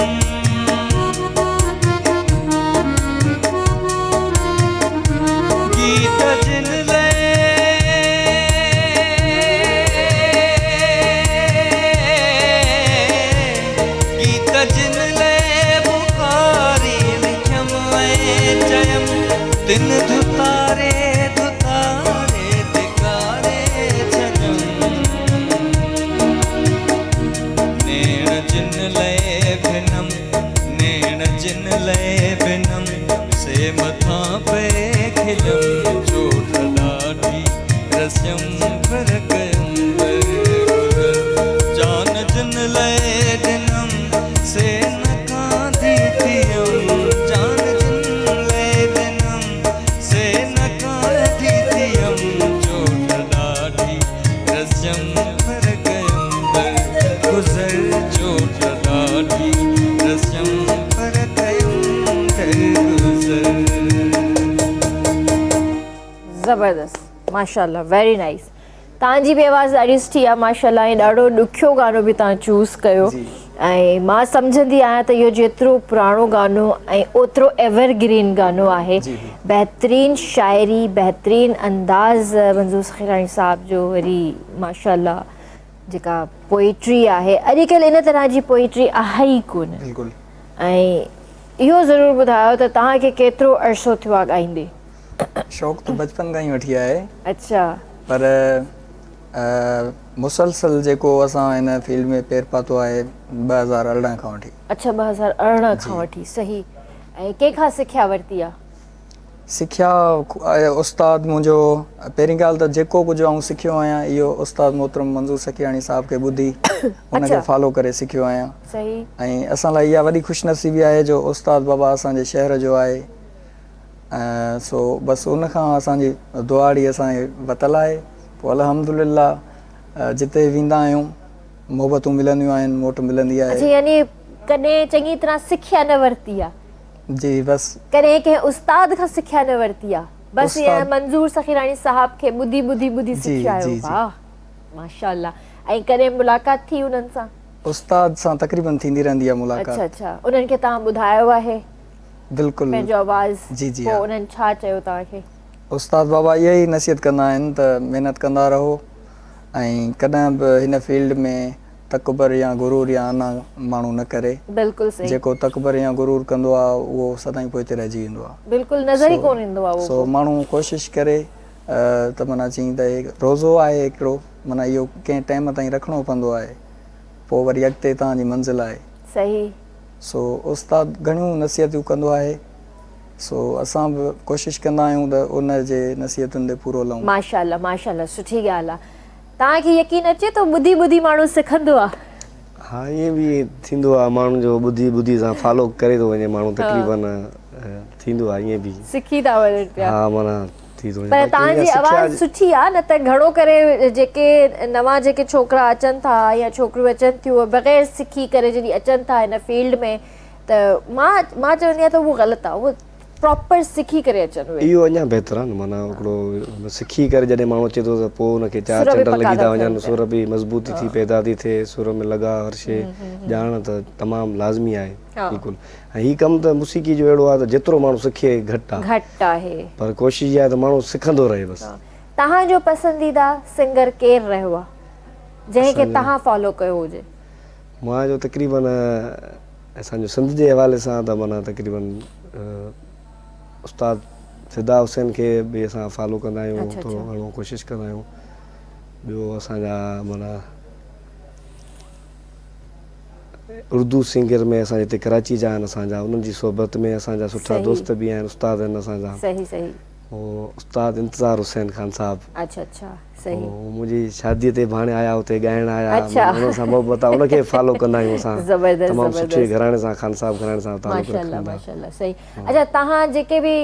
D: गीत जिन लाइ बुखारी लिखयम ऐं चयम तिन धुतारे धिकारे छॾियम नेण जिन लाइ भिनम से मथां पे खिलम चोट ॾाढी रस्यम पर कयम दर गुज़र जान जिन लाइ ॾिनम से न कांधी थियम जान जिन लाइ ॾिनम से न कांधी थियम चोट ॾाढी रस्यम पर कयम दर गुज़र चोट ॾाढी रस्यम पर कयम दर गुज़र
A: ज़बरदस्त माशाल्लाह वेरी नाइस तव्हांजी बि आवाज़ ॾाढी सुठी आहे माशाल्लाह ऐं ॾाढो ॾुखियो गानो बि तव्हां चूज़ कयो ऐं मां सम्झंदी आहियां त इहो जेतिरो पुराणो गानो ऐं ओतिरो एवरग्रीन गानो आहे बहितरीन शाइरी बहितरीन अंदाज़ मंज़ूर सखीरानी साहब जो वरी माशाल्लाह जेका पोइट्री आहे अॼुकल्ह इन तरह जी पोइट्री आहे ई कोन
C: बिल्कुलु
A: ऐं इहो ज़रूरु ॿुधायो त तव्हांखे केतिरो अरसो थियो आहे ॻाईंदे
C: शौक़ु त बचपन खां ई वठी आहे,
A: अच्छा
C: पर मुसलसल जेको असां हिन फील्ड में पेर पातो आहे 2018 खां वठी।
A: अच्छा 2018 खां वठी, सही। ऐं कंहिंखां सिखिया वरिती आहे?
C: सिखिया उस्ताद मुंहिंजो, पहिरीं ॻाल्हि त जेको कुझु आउं सिखियो आहियां इहो उस्ताद मोहतरम मंज़ूर सखियाणी साहब खे ॿुधी उनखे फॉलो करे सिखियो आहियां।
A: सही।
C: ऐं असां लाइ इहा वॾी ख़ुशनसीबी आहे जो उस्ताद बाबा असांजे शहर जो आहे। सो बसि उनखां असांजी दुआड़ी असांजे वतल आहे। पोइ अल्हम्दुलिल्लाह जिते वेंदा आहियूं मोहबतूं मिलंदियूं आहिनि, मोट मिलंदी आहे।
A: अच्छा, यानी कॾहिं चङी तरह सिखिया न वरिती आहे?
C: जी बसि
A: कॾहिं कंहिं उस्ताद खां सिखिया न वरिती आहे, बसि ईअं मंज़ूर सखीराणी साहब खे ॿुधी ॿुधी ॿुधी सिखिया आहियो? वाह माशाअल्लाह। ऐं कॾहिं मुलाक़ात थी उन्हनि सां?
C: उस्ताद सां तक़रीबन थींदी रहंदी आहे मुलाक़ात।
A: अच्छा अच्छा, उन्हनि खे तव्हां ॿुधायो आहे
C: बिल्कुलु
A: पंहिंजो आवाज़?
C: जी जी।
A: पोइ उन्हनि छा चयो तव्हांखे?
C: उस्ताद बाबा इहा ई नसीहत कंदा आहिनि त महिनत कंदा रहो ऐं कॾहिं बि हिन फील्ड में तकबर या गुरूर या आना माण्हू न करे।
A: बिल्कुलु सही।
C: जेको तकबर या गुरूर कंदो आहे उहो सदाईं पोइ हिते रहिजी वेंदो आहे।
A: बिल्कुलु नज़र ई कोन ईंदो आहे।
C: सो माण्हू कोशिशि करे त माना चई त रोज़ो आहे हिकिड़ो, माना इहो कंहिं टाइम ताईं रखिणो पवंदो आहे, पोइ वरी अॻिते तव्हांजी मंज़िल आहे।
A: सही।
C: सो उस्ताद घणियूं नसीहतूं कंदो आहे, सो असां बि कोशिशि कंदा आहियूं त उन जे नसीहतुनि ते पूरो लहूं।
A: माशाअल्लाह माशाअल्लाह, सुठी ॻाल्हि आहे। तव्हांखे यकीन अचे थो ॿुधी ॿुधी माण्हू सिखंदो आहे?
B: हा, ईअं बि थींदो आहे, माण्हुनि जो ॿुधी ॿुधी सां फॉलो करे थो वञे माण्हू, तक़रीबन थींदो आहे ईअं बि।
A: सिखी था वञनि पिया।
B: हा, माना थी थो वञे।
A: पर तव्हांजी आवाज़ सुठी आहे, न त घणो करे जेके नवां जेके छोकिरा अचनि था या छोकिरियूं अचनि थियूं बग़ैर सिखी करे जॾहिं अचनि था हिन फील्ड में, त मां चवंदी आहियां त उहो ग़लति आहे। उहो प्रॉपर सिखी करे अचनि।
B: इहो अञा बहितर आहे न, माना हिकिड़ो सिखी करे जॾहिं माण्हू अचे थो त पोइ हुनखे चार चंड लॻी था वञनि, सुर बि मज़बूती थी पैदा थी थिए, सुर में लॻा हर शइ ॼाण त तमामु लाज़मी आहे। बिल्कुलु। ऐं हीउ कमु त मुसीक़ी जो अहिड़ो आहे त जेतिरो माण्हू सिखे घटि आहे, पर कोशिशि इहा आहे त माण्हू सिखंदो रहे बसि।
A: तव्हांजो पसंदीदा सिंगर केरु रहियो आहे जंहिंखे तव्हां फॉलो कयो हुजे?
B: मुंहिंजो तक़रीबन असांजो सिंध जे हवाले सां त माना तक़रीबन उस्ताद फिदा हुसैन खे बि असां फॉलो कंदा आहियूं, थोरो घणो कोशिशि कंदा आहियूं। ॿियो असांजा माना उर्दू सिंगर में असांजे हिते कराची जा आहिनि असांजा, उन्हनि जी सोबत में असांजा सुठा दोस्त बि आहिनि, उस्ताद आहिनि असांजा।
A: सही सही।
B: उस्ताद इंतज़ार हुसैन खान साहब।
A: अच्छा अच्छा, सही।
B: मुंहिंजी शादीअ ते भाणे आया, हुते ॻाइण आया, हुन सां मोहबत आहे, उनखे फॉलो कंदा आहियूं असां।
A: ज़बरदस्त
B: तमामु सुठे घराणे सां, खान साहब घराणे सां तालुक़ रखंदा।
A: माशाअल्लाह माशाअल्लाह, सही। अच्छा, तव्हां जेके बि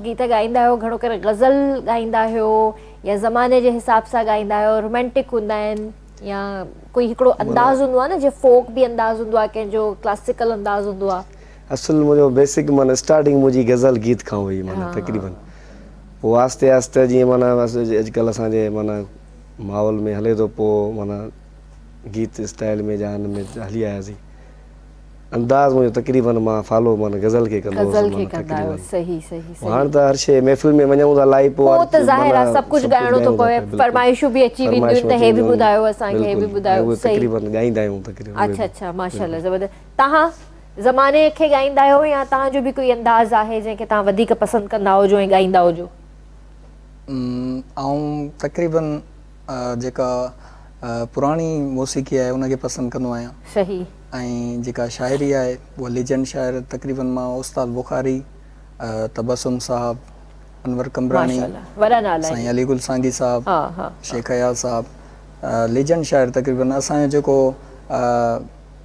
A: गीत ॻाईंदा आहियो, घणो करे ग़ज़ल ॻाईंदा आहियो या ज़माने जे हिसाब सां ॻाईंदा आहियो, रोमेंटिक हूंदा आहिनि या कोई हिकिड़ो अंदाज़ हूंदो आहे न, जीअं फोक बि अंदाज़ हूंदो आहे, कंहिंजो क्लासिकल अंदाज़ हूंदो आहे?
B: असुल मुंहिंजो बेसिक माना स्टार्टिंग मुंहिंजी ग़ज़ल गीत खां हुई माना तक़रीबन। पोइ आहिस्ते आहिस्ते जीअं माना अॼुकल्ह असांजे माना माहौल में हले थो, पोइ माना गीत स्टाइल में या हिन में हली आयासीं। अंदाज़ मुंहिंजो तक़रीबन मां फॉलो माना ग़ज़ल खे कंदो हुउसि तक़रीबन।
A: सही सही सही।
B: हाणे त हर शइ महफ़िल में वञूं था लाइव, पोइ
A: त ज़ाहिर आहे सभु कुझु ॻाइणो थो पवे, फरमाइशूं बि अची वेंदियूं आहिनि त हे बि ॿुधायो असांखे, हे बि ॿुधायो।
B: तक़रीबन ॻाईंदा आहियूं तक़रीबन।
A: अच्छा अच्छा, माशाअल्लाह, ज़बरदस्त। तव्हां ज़माने खे ॻाईंदा आहियो या तव्हांजो बि कोई अंदाज़ आहे जंहिंखे तव्हां वधीक पसंदि कंदा हुजो ऐं ॻाईंदा हुजो?
C: ऐं तक़रीबन जेका पुराणी मौसीक़ी आहे उनखे पसंदि कंदो आहियां।
A: सही।
C: ऐं जेका शाइरी आहे उहा लीजेंड शाइर तक़रीबन मां उस्ताद बुखारी, तबसुम साहब, अनवर कमरानी, साईं अलीगुल सांगी साहब, शेख अयाज़ साहब, लीजेंड शाइर तक़रीबन। असांजो जेको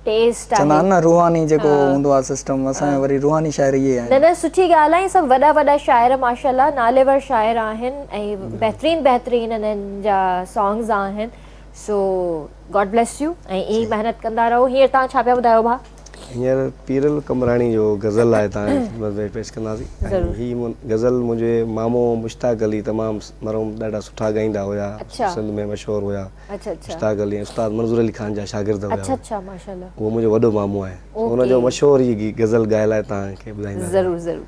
A: टेस्ट
C: चवंदा आहिनि न रूहानी जेको हूंदो आहे सिस्टम, असांजो वरी रूहानी शाइर इहे आहे।
A: न न, सुठी ॻाल्हि आहे। सभु वॾा वॾा शाइर माशाअल्लाह नालेवर शाइर आहिनि ऐं बहितरीन बहितरीन हिननि जा सॉन्ग्स आहिनि। सो गॉड ब्लेस यू ऐं ईअं महिनत कंदा रहो। हींअर तव्हां छा पिया ॿुधायो भाउ?
B: हींअर पीरल कमराणी जो ग़ज़ल आहे, तव्हां पेश कंदासीं। हीअ ग़ज़ल मुंहिंजे मामो मुश्ताक अली तमामु मरहूम ॾाढा सुठा ॻाईंदा हुया, सिंध में मशहूरु हुया। मुश्ताक अली उस्ताद मंज़ूर अली खान जा शागिर्द हुया। उहो मुंहिंजो वॾो मामो आहे, हुनजो मशहूरु ई ग़ज़ल ॻायल आहे, तव्हांखे ॿुधाईंदा।
A: ज़रूरु ज़रूरु।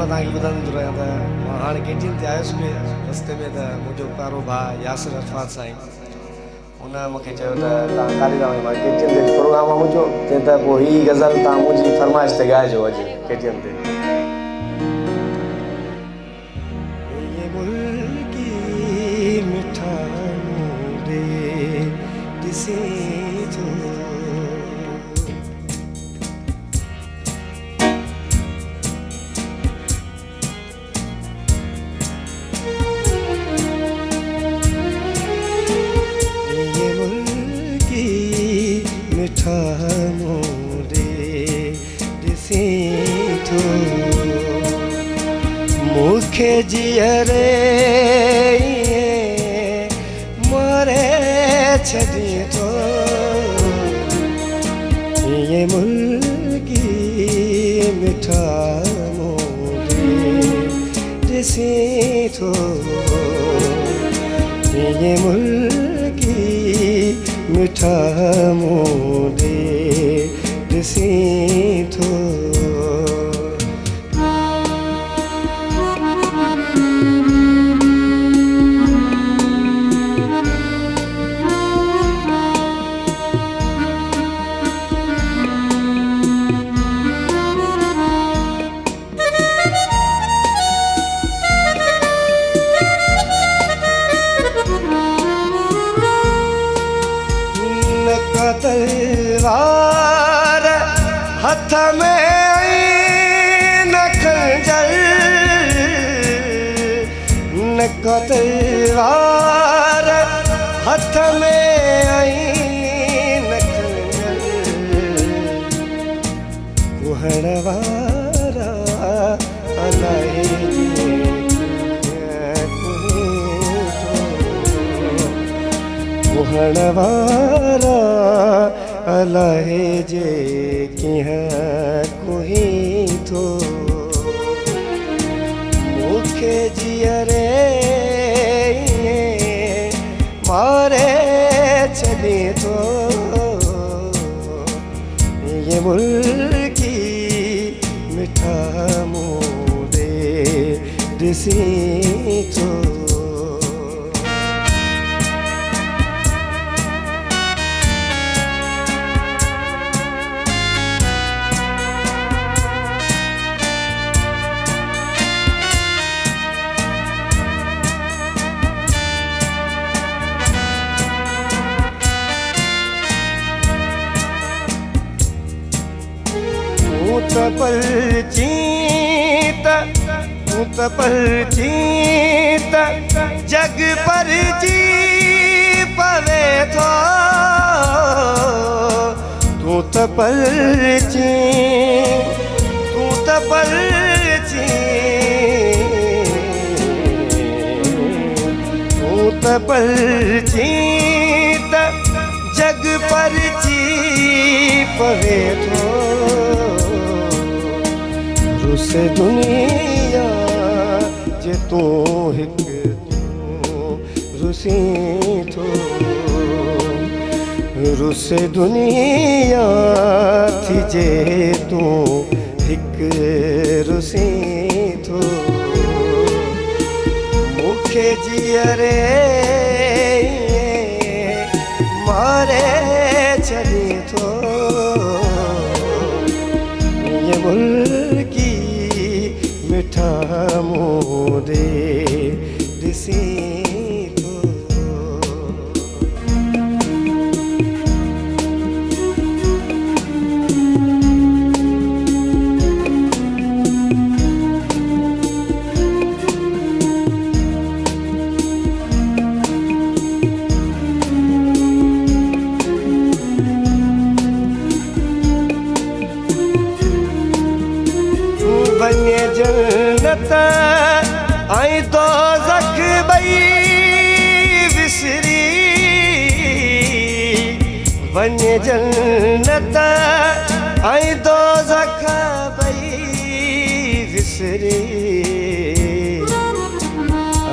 B: मां तव्हांखे ॿुधाईंदो रहियां त मां हाणे KTN ते आयुसि पिए रस्ते में त मुंहिंजो प्यारो भाउ यासिर अरफात साईं हुन मूंखे चयो त तव्हां काॾे था वञो? मां KTN ते प्रोग्राम आहे मुंहिंजो, चई त पोइ हीअ गज़ल तव्हां मुंहिंजी फरमाइश ते ॻाइजो अॼु KTN ते। ये मुल्की मिठा मूंडे ॾिसी थो मिठा मूंडे ॾिसी थो मूंखे जीअरे मारे छॾी थो ये मुल्की मिठा मूंडे ॾिसी थो ये मुल्की मिठा मूंडे ॾिसी थो तलवार हथ में न खंजर न तलवार हथ में न खंजर कुहण वारा अलाए कुहण वारा अलाए जे कीअं कोई थो मूंखे जीअरे मारे छॾे थो ये मुल्की मिठा मूंडे ॾिसी थो तूं त पलचीत जग पर जी पवे थो तूं त पलची जग पर जी पवे थो रुसे दुनिया जे तूं हिकु रुसी थो रुसे दुनिया थी जे तूं हिकु रुसी थो मूंखे जीअरे मारे छॾे थो ये मुल्की मिठा मूंडे ॾिसी थो वञे जन्नत ऐं दोज़ख ॿई विसरी वञे जन्नत ऐं दोज़ख ॿई विसरी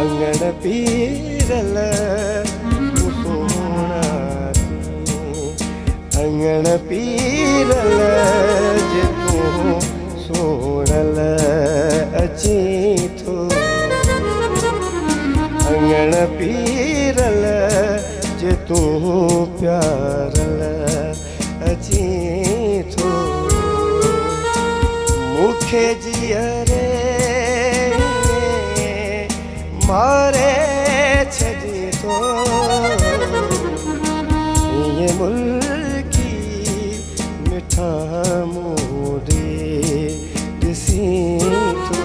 B: अंगण पीरल अंगण पीरल जे तूं सोणल अची
E: मूंखे जीअरे मारे छॾी थो ईअं मुल्की मिठा मूंडे ॾिसी थो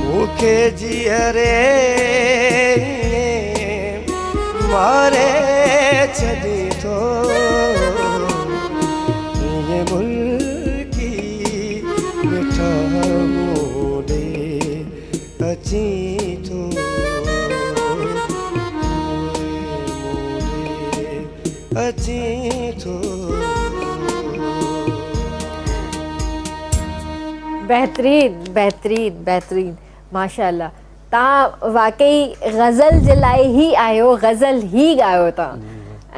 E: मूंखे जीअरे मारे छॾी थो ईअं मुल्की मिठा मूंडे अची थो अची थो
A: बेहतरीन बेहतरीन बेहतरीन माशाल्लाह तव्हां वाकई गज़ल जे लाइ ई आहियो गज़ल ई ॻायो तव्हां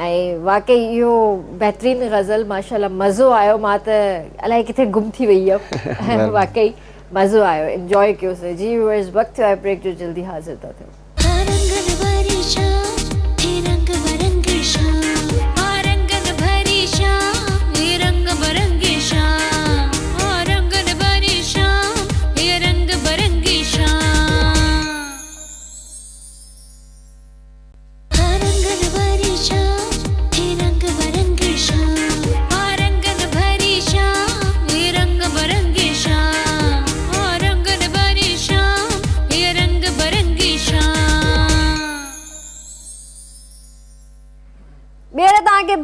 A: ऐं वाकई इहो बहितरीन गज़ल माशाल्लाह मज़ो आयो मां त अलाए किथे गुम थी वई हुयमि वाकई मज़ो आयो एंजॉय कयोसीं जी व्यूअर्स वक़्तु आहे ब्रेक जो जल्दी हाज़िर था थियूं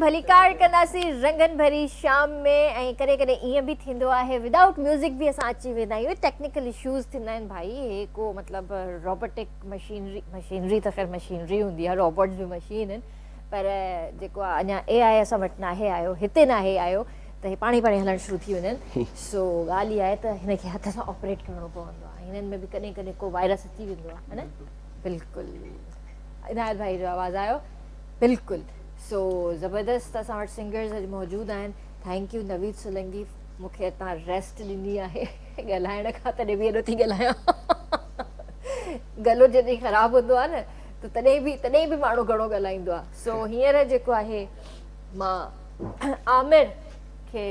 A: भलीकार कंदासीं रंगन भरी शाम में ऐं कॾहिं कॾहिं ईअं बि थींदो आहे विदाउट म्यूज़िक बि असां अची वेंदा आहियूं टेक्निकल इशूज़ थींदा आहिनि भाई हे को मतिलबु रोबोटिक मशीनरी त ख़ैर मशीनरी हूंदी आहे रोबोट्स बि मशीन आहिनि पर जेको आहे अञा AI असां वटि नाहे आयो हिते नाहे आयो त हे पाणी हलणु शुरू थी वञनि सो ॻाल्हि इहा आहे त हिनखे हथ सां ऑपरेट करिणो पवंदो आहे हिननि में बि कॾहिं कॾहिं को वायरस अची वेंदो आहे न बिल्कुलु इनायत भाई जो आवाज़ु आयो बिल्कुलु सो ज़बरदस्त असां वटि सिंगर्स अॼु मौजूदु आहिनि थैंक यू नवीद सोलंकी मूंखे तव्हां रेस्ट ॾिनी आहे ॻाल्हाइण खां तॾहिं बि एॾो थी ॻाल्हायां गलो जॾहिं ख़राबु हूंदो आहे न त तॾहिं बि माण्हू घणो ॻाल्हाईंदो आहे सो हींअर जेको आहे मां आमिर खे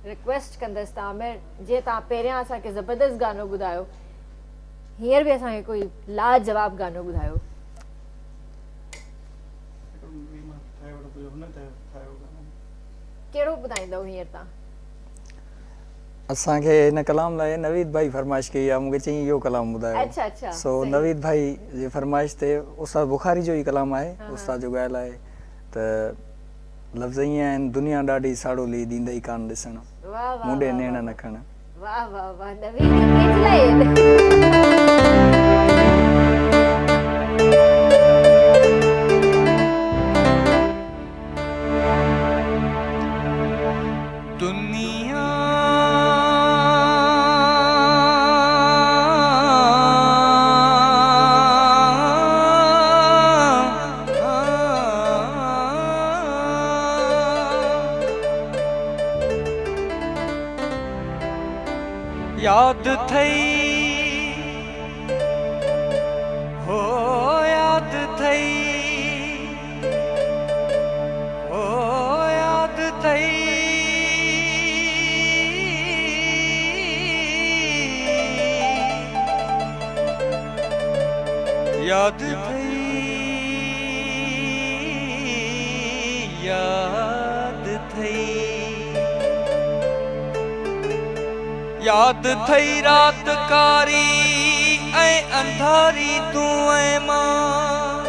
A: रिक्वेस्ट कंदसि त आमिर जीअं तव्हां पहिरियां असांखे ज़बरदस्त गानो ॿुधायो हींअर बि असांखे कोई लाजवाब गानो ॿुधायो कहिड़ो ॿुधाईंदव हींअर तव्हां
C: असांखे हिन कलाम लाइ नवीद भाई फरमाइश कई आहे मूंखे चई इहो कलाम ॿुधायो
A: अच्छा अच्छा
C: सो नवीद भाई जी फरमाइश ते उस्ताद बुखारी जो ई कलाम आहे उस्ताद जो ॻायल आहे त लफ़्ज़ ईअं आहिनि दुनिया ॾाढी साड़ोली ॾींदई कान ॾिसण मुंडे नेण न खण
A: वाह वाह वाह नवीद कंहिंजे लाइ
D: याद थई हो याद थई हो याद थई याद थई याद थई याद थई रात कारी ऐं अंधारी तूं ऐं मां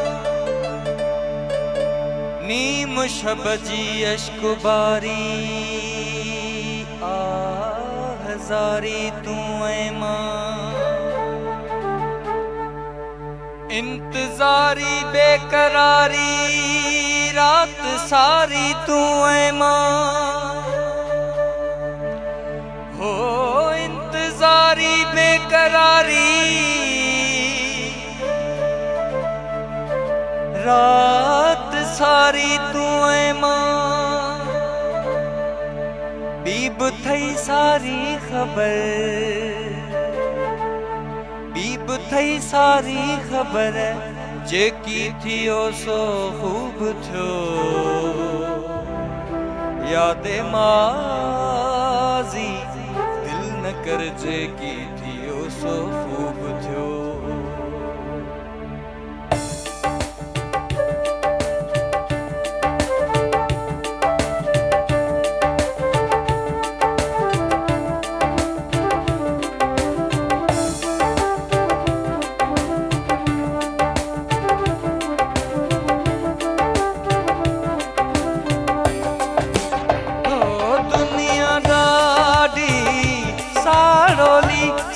D: नीम शब जी अश्क बारी आहज़ारी तूं ऐं मां इंतज़ारी बेकरारी रात सारी तूं ऐं मां हो इंतज़ारी बेकरारी रात सारी तूं ऐं मां बीब थई सारी ख़बर बीब थई सारी ख़बर जेकी थियो सो ख़ूब थियो यादे माज़ी करजे की थियो सो खूब थियो।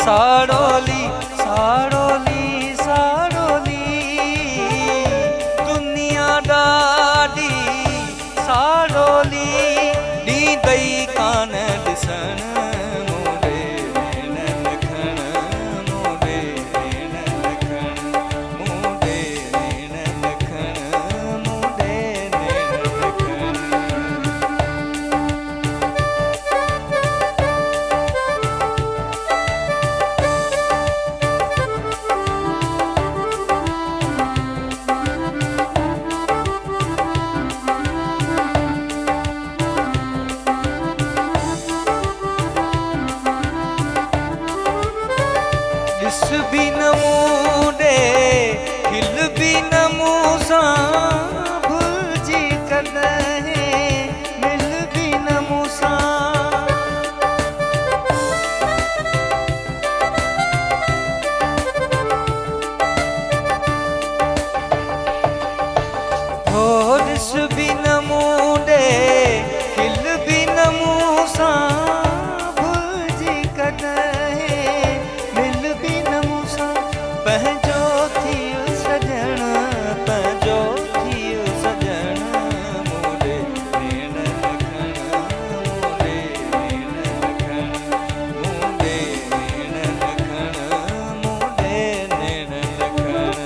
D: साड़ोली साड़ोली साड़ोली दुनिया ॾाढी साड़ोली डी गई कान ॾिसण मोरे नैन खण मोरे नैन खण मोरे नैन खण मोरे नैन खण। ॾिस बि न मूं ॾे खिल बि न मूं सां भुलिजी कॾहिं मिल बि न मूं सां। हो ॾिस बि न मूं ॾे खिल बि न मूं सां भुलिजी कॾहिं मिल बि न मूं सां। पंहिंजो थियो सजण पंहिंजो थियो सजण मोरे नैन खण मोरे नैन खण मोरे नैन खण मोरे नैन खण।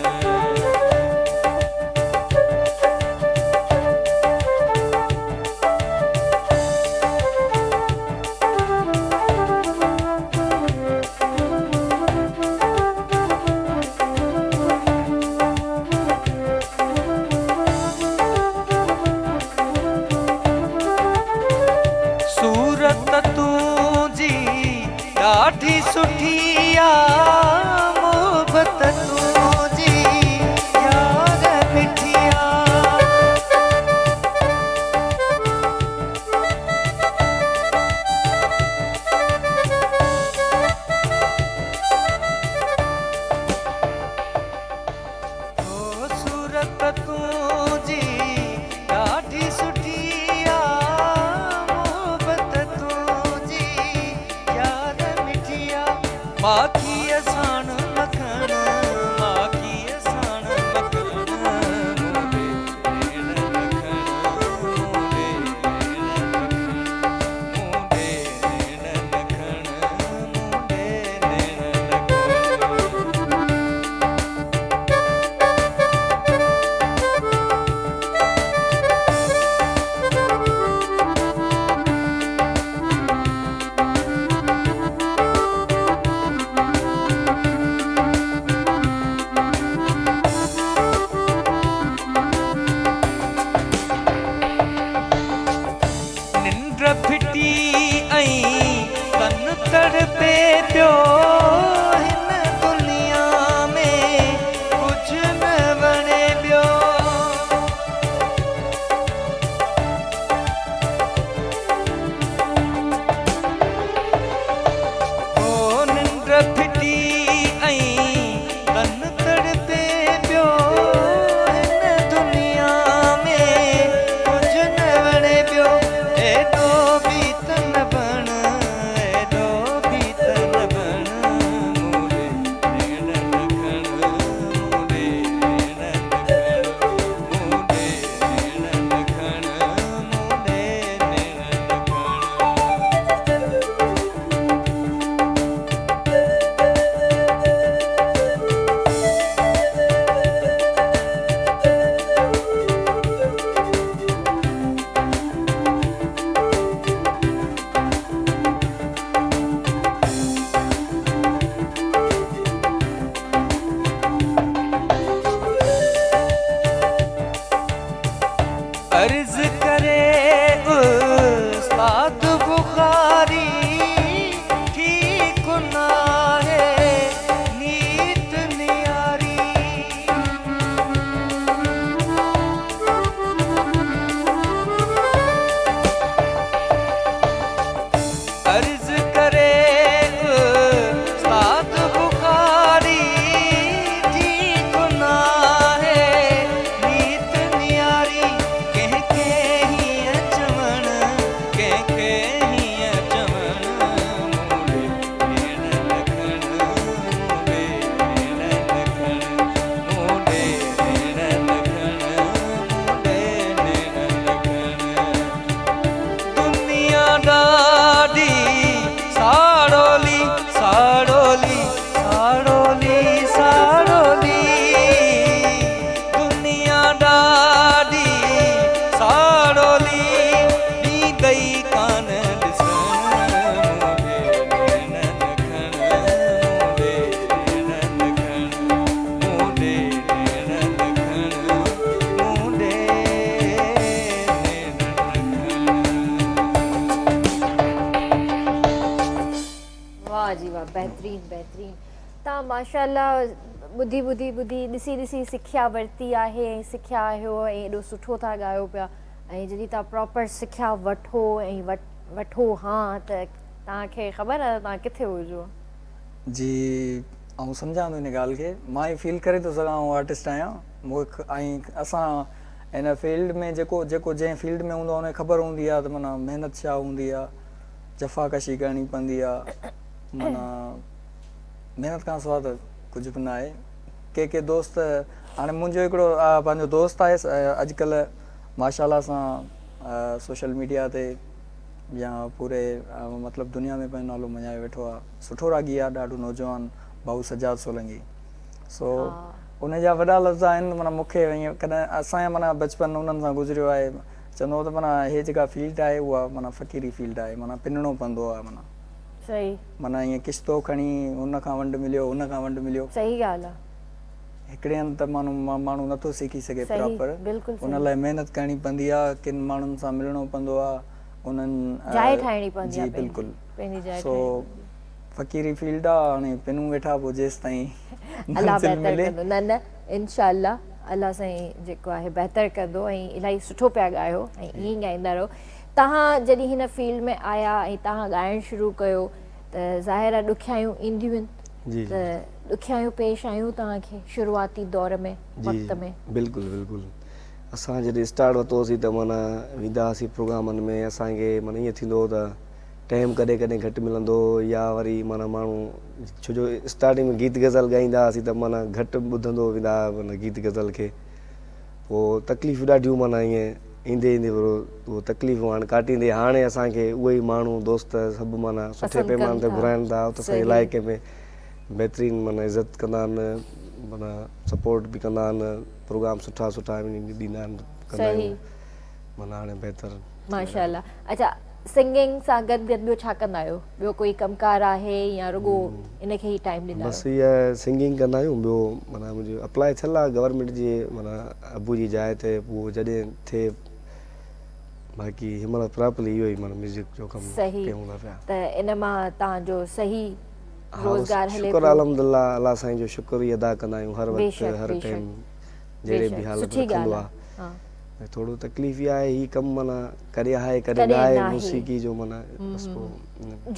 D: सूरत तुंहिंजी ॾाढी सुठी आ मोहबत तुंहिंजी यार मिठी आ। ओ सूरत तुंहिंजी ॾाढी सुठी आ मोहबत तुंहिंजी यार मिठी आ। माखीअ साण मखण माखीअ साण मखण मोरे नैन खण मोरे नैन खण मोरे नैन खण।
A: वाह जी वाह, बहितरीन बहितरीन। तव्हां माशाअल्लाह ॿुधी ॿुधी ॿुधी ॾिसी ॾिसी सिखिया वरिती आहे ऐं सिखिया आहियो ऐं एॾो सुठो था ॻायो पिया। ऐं जॾहिं तव्हां प्रॉपर सिखिया वठो ऐं वठो हा त तव्हांखे ख़बर आहे तव्हां किथे हुजो।
C: जी ऐं सम्झां थो हिन ॻाल्हि खे, मां ई फील करे थो सघां आर्टिस्ट आहियां मूंखे। ऐं असां हिन फील्ड में जेको जंहिं फील्ड में हूंदो आहे हुनखे ख़बर हूंदी आहे त माना महिनत छा हूंदी आहे, जफ़ाकशी करणी पवंदी आहे। माना महिनत खां सवाइ त कुझु बि न आहे। के दोस्त, हाणे मुंहिंजो हिकिड़ो पंहिंजो दोस्त आहे अॼुकल्ह माशाअल्लाह सां सोशल मीडिया ते या पूरे मतिलबु दुनिया में पंहिंजो नालो मञाए वेठो आहे। सुठो रागी आहे, ॾाढो नौजवान भाऊ सजाद सोलंकी। सो उन जा वॾा लफ़्ज़ आहिनि, माना मूंखे ईअं कॾहिं असांजा माना बचपन उन्हनि सां गुज़रियो आहे। चवंदो त माना हे जेका फील्ड आहे उहा माना फ़क़ीरी फील्ड आहे, माना पिनणो पवंदो आहे। माना
A: सही,
C: माना ईअं किश्तो खणी हुन खां वंड मिलियो, हुन खां वंड मिलियो।
A: सही ॻाल्हि आहे।
C: हिकिड़े हंधि त माण्हू नथो सिखी सघे प्रॉपर,
A: बिल्कुलु
C: उन लाइ महिनत करणी पवंदी आहे, किन माण्हुनि सां मिलणो पवंदो आहे, उन्हनि
A: जाइ ठाहिणी पवंदी आहे।
C: जी बिल्कुलु।
A: पंहिंजी जाइ
C: सो फ़क़ीरी फील्ड आहे, हाणे पिनूं वेठा पोइ जेसि ताईं
A: अलाह बहितर कंदो। न न इंशाअल्लाह अलाह साईं जेको आहे बहितर कंदो ऐं इलाही सुठो पिया ॻायो ऐं ईअं ई ॻाईंदा रहो। तव्हां जॾहिं हिन फील्ड में आया ऐं तव्हां ॻाइणु शुरू कयो त ज़ाहिर आहे ॾुखियायूं ईंदियूं आहिनि, त ॾुखियायूं पेश आयूं तव्हांखे शुरूआती दौर में वक़्त में?
B: बिल्कुलु बिल्कुलु। असां जॾहिं स्टार्ट वरितोसीं त माना वेंदा हुआसीं प्रोग्रामनि में, असांखे माना ईअं थींदो हो त टाइम कॾहिं कॾहिं घटि मिलंदो या वरी माना माण्हू छो जो स्टार्टिंग में गीत गज़ल ॻाईंदा हुआसीं त माना घटि ॿुधंदो वेंदा माना गीत गज़ल खे। पोइ तकलीफ़ूं ॾाढियूं माना ईअं ईंदे उहो तकलीफ़ूं हाणे काटींदे हाणे असांखे उहे ई माण्हू दोस्त सभु माना सुठे पैमाने ते घुराइनि था। त असांजे इलाइक़े में बहितरीनु माना इज़त कंदा आहिनि, माना सपोर्ट बि कंदा आहिनि, प्रोग्राम सुठा सुठा ॾींदा आहिनि, कंदा आहियूं माना हाणे बहितरु माशाअल्लाह।
A: अच्छा, सिंगिंग सां गॾु गॾु ॿियो छा कंदा आहियो? ॿियो कोई कमकार आहे या रुगो इनखे ई टाइम ॾींदा आहियो?
B: बसि इहा सिंगिंग कंदा आहियूं। ॿियो माना मुंहिंजो अप्लाई थियल आहे गवर्नमेंट जी माना अबू जी जाइ ते, पोइ जॾहिं थिए बाक़ी हिन महिल प्रॉपरली इहो ई माना म्यूज़िक जो कमु कयूं था पिया।
A: त इन मां तव्हांजो सही रोज़गार हले
B: शुक्र अल्हम्दुलिल्लाह, अल्लाह साईं जो शुक्र ई अदा कंदा आहियूं हर वक़्तु हर टाइम जहिड़े बि हालत में थींदो आहे। थोरो तकलीफ़ इहा आहे, ही कमु माना कॾहिं आहे कॾहिं न आहे मौसीक़ी जो माना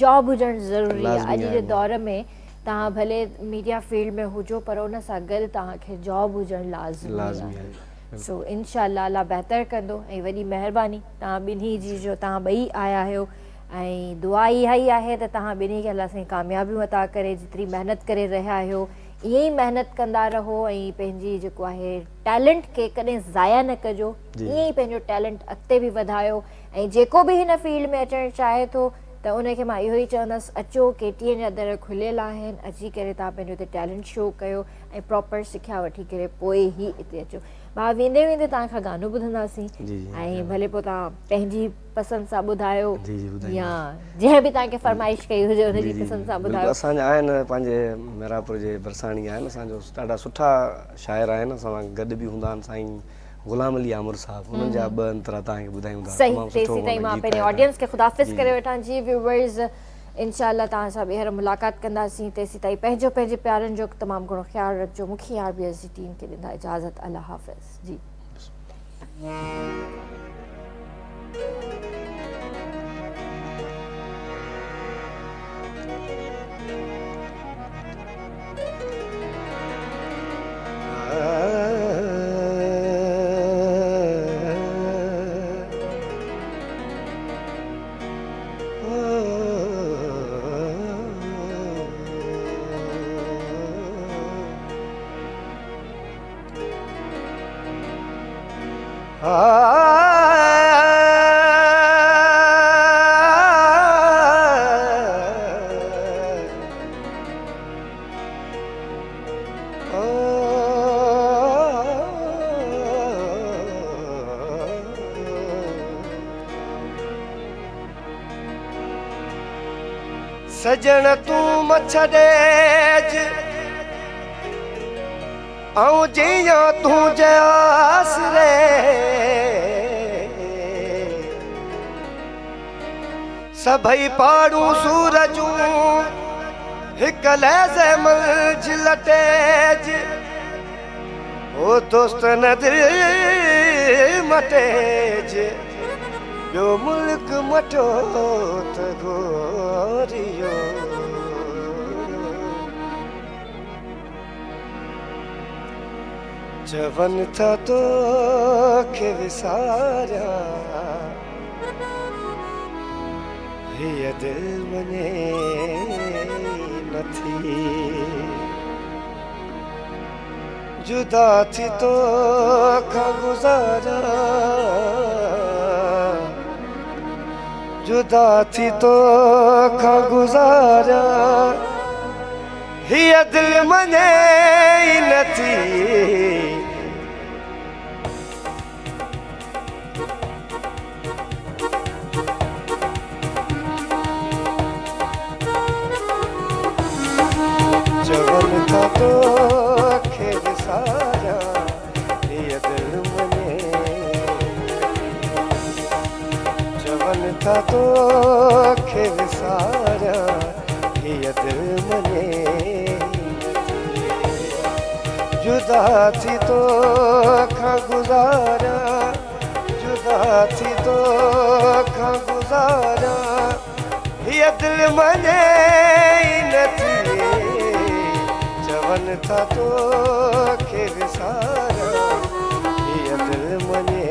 A: जॉब हुजणु ज़रूरी आहे। अॼु जे दौर में तव्हां भले मीडिया फील्ड में हुजो पर उन सां गॾु तव्हांखे जॉब हुजणु लाज़मी आहे। सो इंशाअल्लाह अल्लाह बहितर कंदो ऐं वॾी महिरबानी तव्हां ॿिन्ही जी जो तव्हां ॿई आया आहियो ऐं दुआ इहा ई आहे त तव्हां ॿिन्ही खे अल्लाह साईं कामयाबियूं अता करे। जेतिरी महिनत करे रहिया आहियो ईअं ई महिनत कंदा रहो ऐं पंहिंजी जेको आहे टैलेंट खे कॾहिं ज़ाया न कजो, ईअं ई पंहिंजो टैलेंट अॻिते बि वधायो। ऐं जेको बि हिन फील्ड में अचणु चाहे थो त उनखे मां इहो ई चवंदसि अचो, केटीएन जा दर खुलियल आहिनि, अची करे तव्हां पंहिंजो हिते टैलेंट शो कयो ऐं प्रॉपर सिखिया वठी करे पोइ ई हिते अचो। मां वेंदे वेंदे तव्हांखां गानो ॿुधंदासीं ऐं भले पोइ तव्हां पंहिंजी पसंदि सां ॿुधायो या जंहिं बि तव्हांखे फरमाइश कई हुजे हुनजी पसंदि सां ॿुधायो।
B: असांजा आहिनि पंहिंजे मेरापुर जे भरसाणी आहिनि, असांजो ॾाढा सुठा शाइर आहिनि, असां गॾु बि हूंदा आहिनि साईं गुलाम अली आमिर साहब, उन्हनि जा ॿ अंतरा तव्हांखे ॿुधायूं था।
A: सही, तेसी ताईं मां पंहिंजे ऑडियंस खे ख़ुदाफ़िज़ करे वठां। जी व्यूवर्स, इंशाअल्लाह तव्हां सां ॿीहर मुलाक़ात कंदासीं। तेसी ताईं पंहिंजे प्यारनि जो तमामु घणो ख़्यालु रखिजो। मूंखे RBS जी टीम खे ॾींदा इजाज़त। अल्लाह हाफ़िज़ जी।
E: सजण तूं मछड़ेज ऐं जियां तूं जयास रे, सभई पाड़ू सूरजूं हिक लहज़े मंझि लटेज ओ दोस्त न दिल मटेज ॿियो मुल्क मटो त गोरियो चवनि था तोखे विसारिया हीअ दिलि मञे नथी जुदा थी तोखां गुज़ारिया जुदा थी तोखां गुज़ारिया हीअ दिलि मञे ई नथी चवनि था तोखे विसारिया हीअ दिलि मञे चवनि था तोखे विसारिया हीअ दिलि मञे जुदा थी तोखां गुज़ारिया जुदा थी तोखां गुज़ारिया हीअ दिलि मञे ई नथी चवनि था तोखे विसारिया हीअ दिलि मञे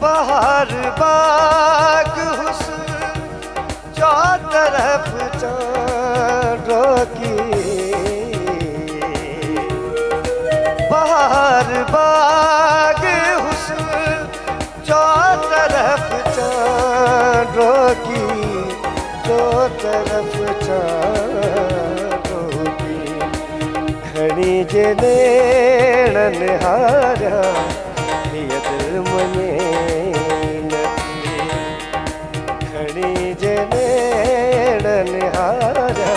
E: बाहर बाग हुस्न जो तरफ चांदो की बाहर बाग हुस्न जो तरफ चांदो की जो तरफ चांदो की खड़ी जे नेणनि हारिया हीअ दिलि मञे खड़ी जे नेणनि हारिया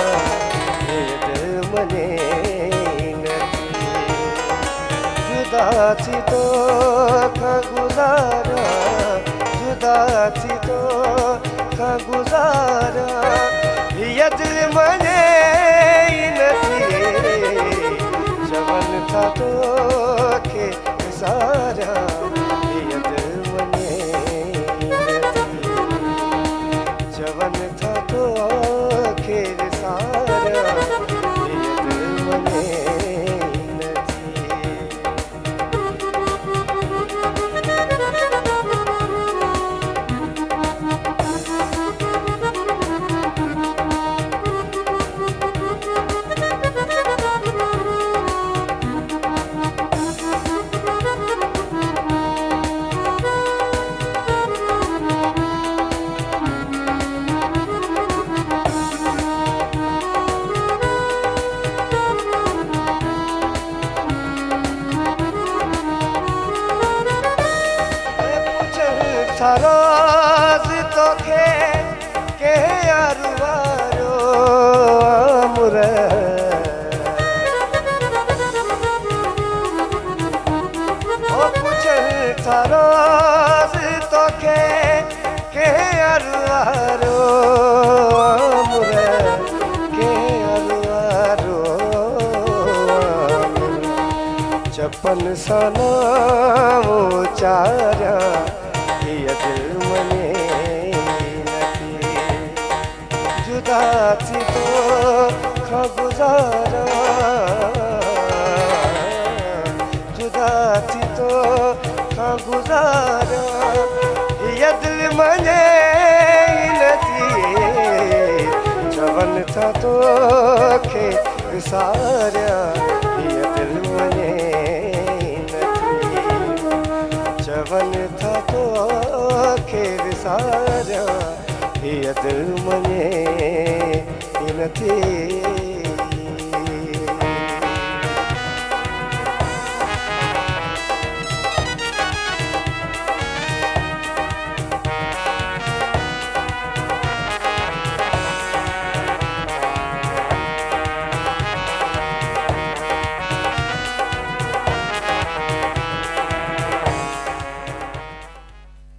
E: हीअ दिलि मञे जुदा थी तोखां गुज़ारिया जुदा थी तोखां गुज़ारिया हीअ दिलि मञे ई नथी चवनि था तोखे विसारिया हीअ दिलि मञे चवनि था तोखे विसारिया हीअ दिलि मञे रोज़ तोखे के यार वारो अमुर ओ पुछनि था रोज़ तोखे के यार वारो अमुर के यार वारो अमुर चपन सां नाम उचारिया हीअ दिलि मञे नथी जुदा थी तोखां गुज़ारिया जुदा थी तोखां गुज़ारिया हीअ दिलि मञे नथी चवनि था तोखे विसारिया